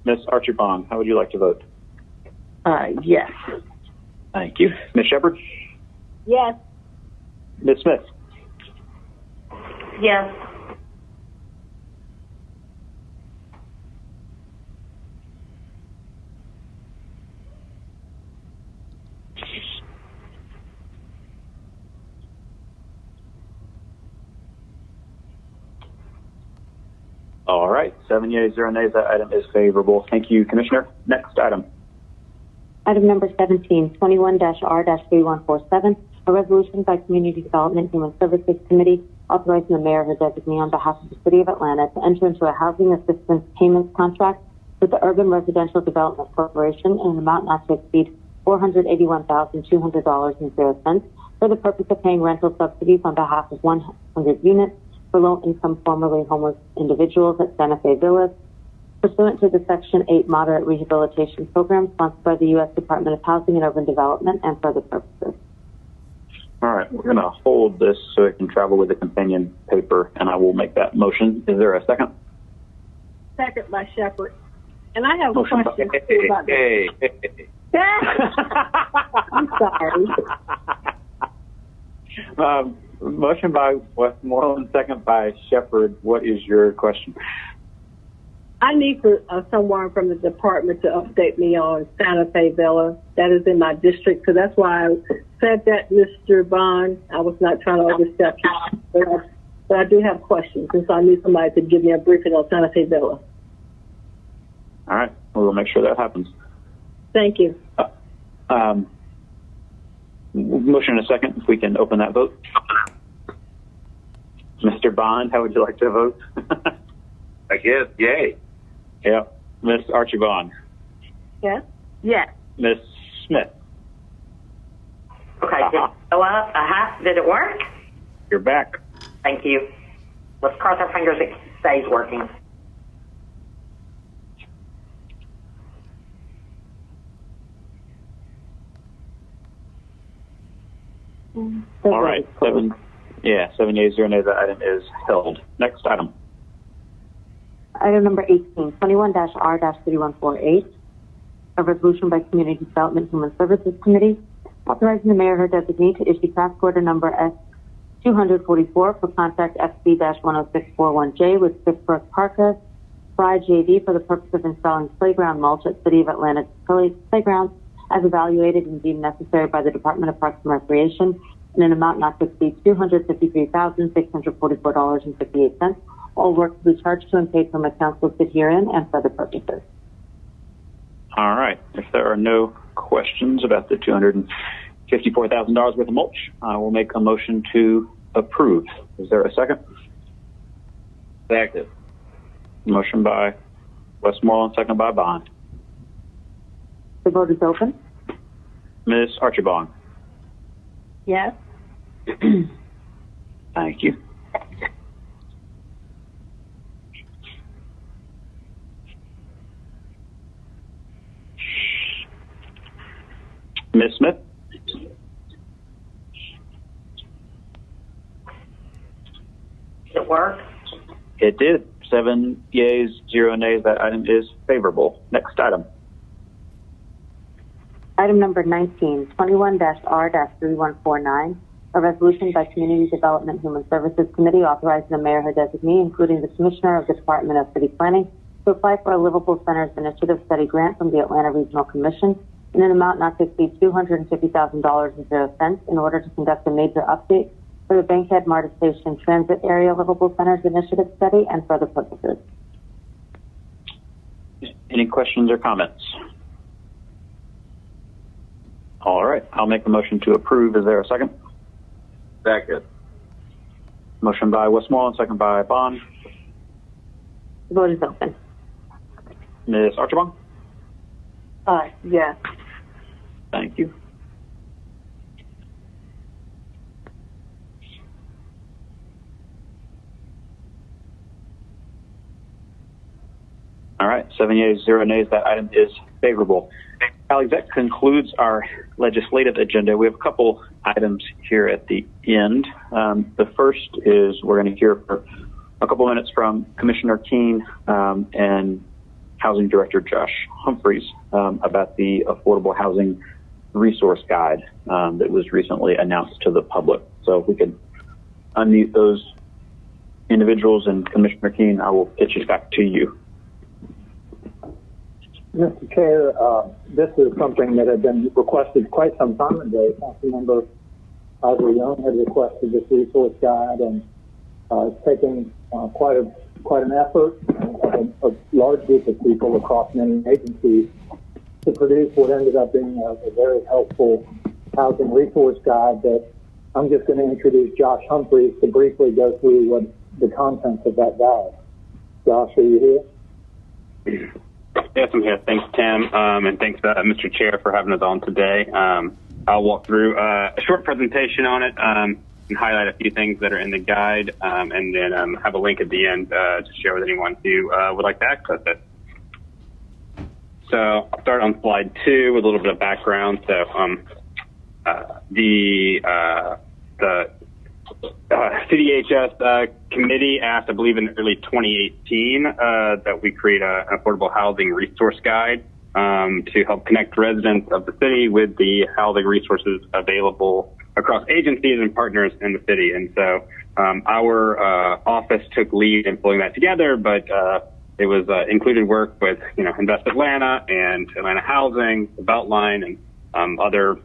Ms. Archibong, how would you like to vote? Yes. Thank you. Ms. Shepard? Yes. Ms. Smith? Yes. All right. 7 yeas, 0 nays. That item is favorable. Thank you, Commissioner. Next item. Item number 17, 21-R-3147, a resolution by Community Development Human Services Committee authorizing the mayor or designee on behalf of the City of Atlanta to enter into a housing assistance payments contract with the Urban Residential Development Corporation in an amount not to exceed $481,200.00 for the purpose of paying rental subsidies on behalf of 100 units for low-income formerly homeless individuals at Santa Fe Villas, pursuant to the Section 8 Moderate Rehabilitation Program sponsored by the U.S. Department of Housing and Urban Development and for other purposes. All right. We're going to hold this so it can travel with the companion paper, and I will make that motion. Is there a second? Second by Shepard. And I have Motion questions by, too about this. Hey. I'm sorry. Motion by Westmoreland, second by Shepard. What is your question? I need for someone from the department to update me on Santa Fe Villa. That is in my district, so that's why I said that, Mr. Bond. I was not trying to overstep you, but I do have questions, and so I need somebody to give me a briefing on Santa Fe Villa. All right. We will make sure that happens. Thank you. Motion in a second, if we can open that vote. Mr. Bond, how would you like to vote? I guess yay. Yeah. Ms. Archibong. Yes? Yes. Ms. Smith. Okay. Did it go up? Did it work? You're back. Thank you. Let's cross our fingers it stays working. All right. 7 yeas, 0 nays. That item is held. Next item. Item number 18, 21-R-3148, a resolution by Community Development Human Services Committee authorizing the mayor or her designee to issue task order number S-244 for contract FC-10641J with Pittsburgh Parka Fry JV for the purpose of installing playground mulch at City of Atlanta playgrounds as evaluated and deemed necessary by the Department of Parks and Recreation in an amount not to exceed $253,644.58. All work to be charged to and paid from accounts listed herein and for other purposes. All right. If there are no questions about the $254,000 worth of mulch, I will make a motion to approve. Is there a second? Second. Motion by Westmoreland, second by Bond. The vote is open. Ms. Archibong. Yes. Thank you. Ms. Smith? Did it work? It did. 7 yeas, 0 nays. That item is favorable. Next item. Item number 19, 21-R-3149, a resolution by Community Development Human Services Committee authorizing the mayor, her designee, including the Commissioner of the Department of City Planning, to apply for a Livable Centers Initiative Study Grant from the Atlanta Regional Commission in an amount not to exceed $250,000 in order to conduct a major update for the Bankhead MARTA Station Transit Area Livable Centers Initiative Study and for other purposes. Any questions or comments? All right, I'll make a motion to approve. Is there a second? Second. Motion by Westmoreland, second by Bond. The vote is open. Ms. Archibong? Yes. Thank you. All right, 7 yeas, 0 nays. That item is favorable. Alex, that concludes our legislative agenda. We have a couple items here at the end. The first is we're going to hear for a couple minutes from Commissioner Keene and Housing Director Josh Humphreys about the Affordable Housing Resource Guide that was recently announced to the public. So if we could unmute those individuals, and Commissioner Keene, I will pitch it back to you. Mr. Chair, this is something that had been requested quite some time ago. Councilmember Ivory Young had requested this resource guide, and it's taken quite an effort of a large group of people across many agencies to produce what ended up being a very helpful housing resource guide that I'm just going to introduce Josh Humphreys to briefly go through what the contents of that guide. Josh, are you here? Yes, I'm here. Thanks, Tim, and thanks, Mr. Chair, for having us on today. I'll walk through a short presentation on it and highlight a few things that are in the guide, and then have a link at the end to share with anyone who would like to access it. So I'll start on slide 2 with a little bit of background. So the CDHS committee asked, I believe in early 2018, that we create an affordable housing resource guide to help connect residents of the city with the housing resources available across agencies and partners in the city. And so our office took lead in pulling that together, but it was included work with Invest Atlanta and Atlanta Housing, the Beltline, and other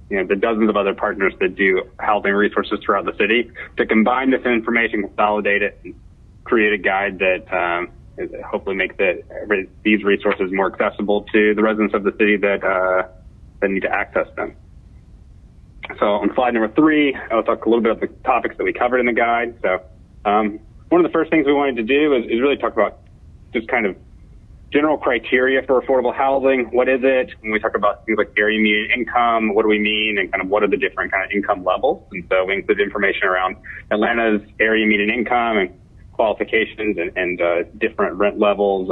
the dozens of other partners that do housing resources throughout the city, to combine this information, consolidate it, and create a guide that hopefully makes these resources more accessible to the residents of the city that need to access them. So on slide number 3, I'll talk a little bit about the topics that we covered in the guide. So one of the first things we wanted to do is really talk about just kind of general criteria for affordable housing. What is it? When we talk about things like area median income, what do we mean? And kind of what are the different kind of income levels? And so we include information around Atlanta's area median income and qualifications and different rent levels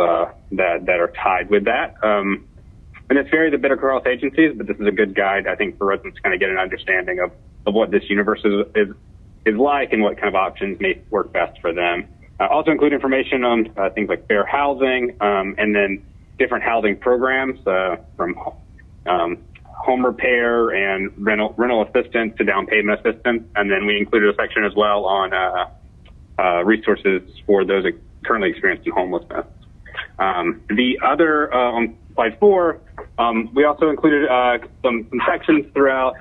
that are tied with that. And it's varies a bit across agencies, but this is a good guide, I think, for residents to kind of get an understanding of what this universe is like and what kind of options may work best for them. Also include information on things like fair housing, and then different housing programs from home repair and rental assistance to down payment assistance. And then we included a section as well on resources for those that currently experiencing homelessness. The other, on slide 4, we also included some sections throughout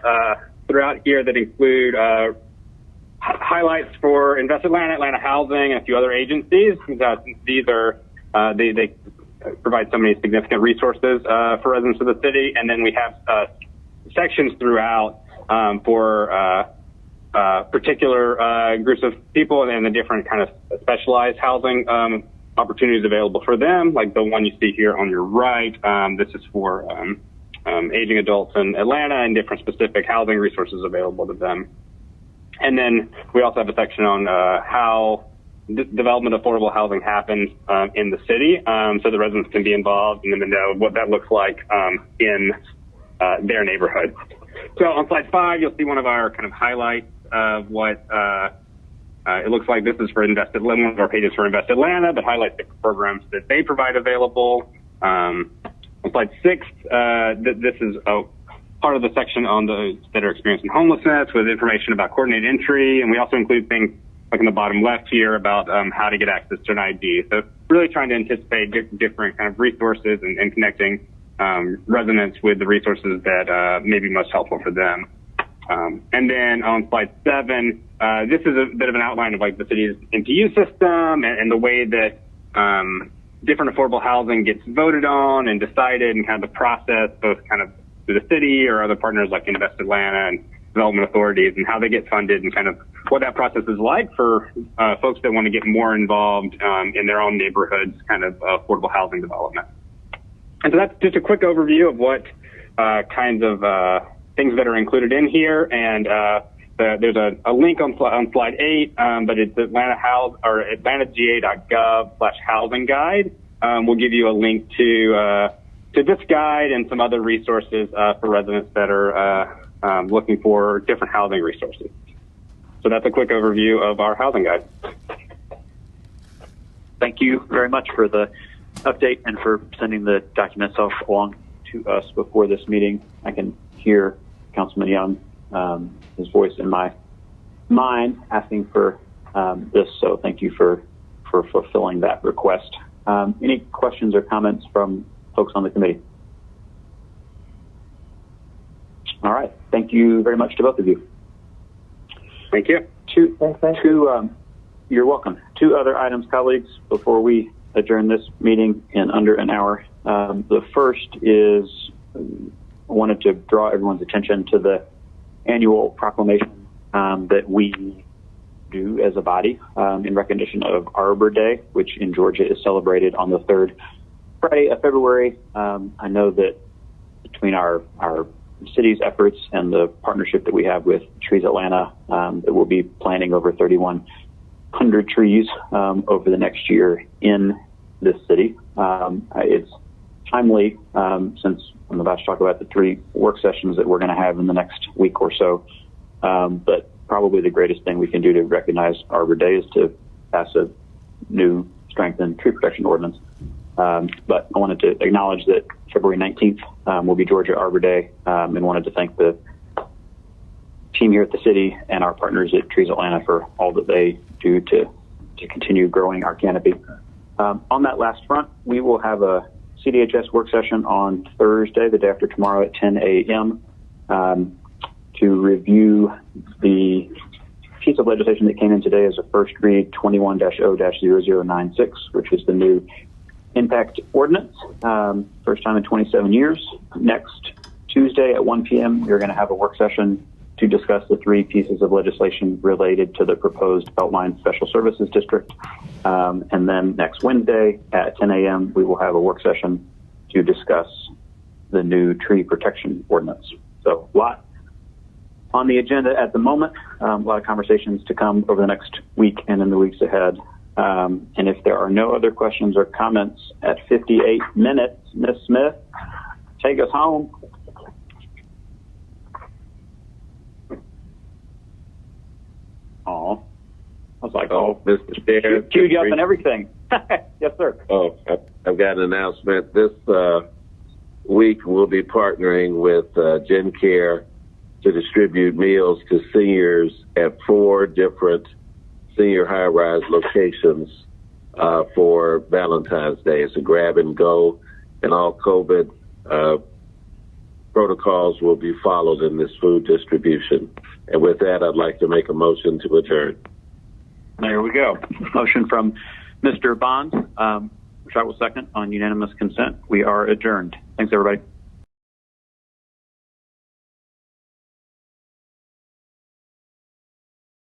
here that include highlights for Invest Atlanta, Atlanta Housing, and a few other agencies. These are they provide so many significant resources for residents of the city, and then we have sections throughout for particular groups of people and the different kind of specialized housing opportunities available for them, like the one you see here on your right. This is for aging adults in Atlanta and different specific housing resources available to them. And then we also have a section on how development of affordable housing happens in the city, so the residents can be involved and then know what that looks like in their neighborhood. So on slide 5, you'll see one of our kind of highlights of what it looks like. This is for Invest Atlanta, one of our pages for Invest Atlanta that highlights the programs that they provide available. On slide 6, this is part of the section on those that are experiencing homelessness with information about coordinated entry, and we also include things like in the bottom left here about how to get access to an ID. So really trying to anticipate different kind of resources and connecting residents with the resources that may be most helpful for them. And then on slide 7, this is a bit of an outline of like the city's MPU system and the way that different affordable housing gets voted on and decided, and kind of the process, both kind of through the city or other partners like Invest Atlanta and development authorities, and how they get funded and kind of what that process is like for folks that want to get more involved in their own neighborhoods, kind of affordable housing development. And so that's just a quick overview of what kinds of things that are included in here. And there's a link on slide 8, but it's atlantaga.gov/housing guide. We'll give you a link to this guide and some other resources for residents that are looking for different housing resources. So that's a quick overview of our housing guide. Thank you very much for the update and for sending the documents off along to us before this meeting. I can hear Councilman Young, his voice in my mind asking for this, so thank you for fulfilling that request. Any questions or comments from folks on the committee? All right. Thank you very much to both of you. Thank you. You're welcome. 2 other items, colleagues, before we adjourn this meeting in under an hour. The first is I wanted to draw everyone's attention to the annual proclamation that we do as a body in recognition of Arbor Day, which in Georgia is celebrated on the 3rd Friday of February. I know that between our city's efforts and the partnership that we have with Trees Atlanta, that we'll be planting over 3,100 trees over the next year in this city. It's timely since I'm about to talk about the 3 work sessions that we're going to have in the next week or so. But probably the greatest thing we can do to recognize Arbor Day is to pass a new strengthened tree protection ordinance. But I wanted to acknowledge that February 19th will be Georgia Arbor Day, and wanted to thank the team here at the city and our partners at Trees Atlanta for all that they do to continue growing our canopy. On that last front, we will have a CDHS work session on Thursday, the day after tomorrow at 10 a.m. To review the piece of legislation that came in today as a first read, 21-0-0096, which is the new impact ordinance, first time in 27 years. Next Tuesday at 1 p.m., we're going to have a work session to discuss the 3 pieces of legislation related to the proposed Beltline Special Services District. And then next Wednesday at 10 a.m., we will have a work session to discuss the new tree protection ordinance. So a lot on the agenda at the moment, a lot of conversations to come over the next week and in the weeks ahead. And if there are no other questions or comments at 58 minutes, Ms. Smith, take us home. Oh, I was like, oh, Mr. Chair. Queued you up and everything. Yes, sir. Oh, I've got an announcement. This week we'll be partnering with GenCare to distribute meals to seniors at 4 different senior high-rise locations for Valentine's Day. It's a grab and go, and all COVID protocols will be followed in this food distribution. And with that, I'd like to make a motion to adjourn. There we go. Motion from Mr. Bond, which I will second on unanimous consent. We are adjourned. Thanks, everybody.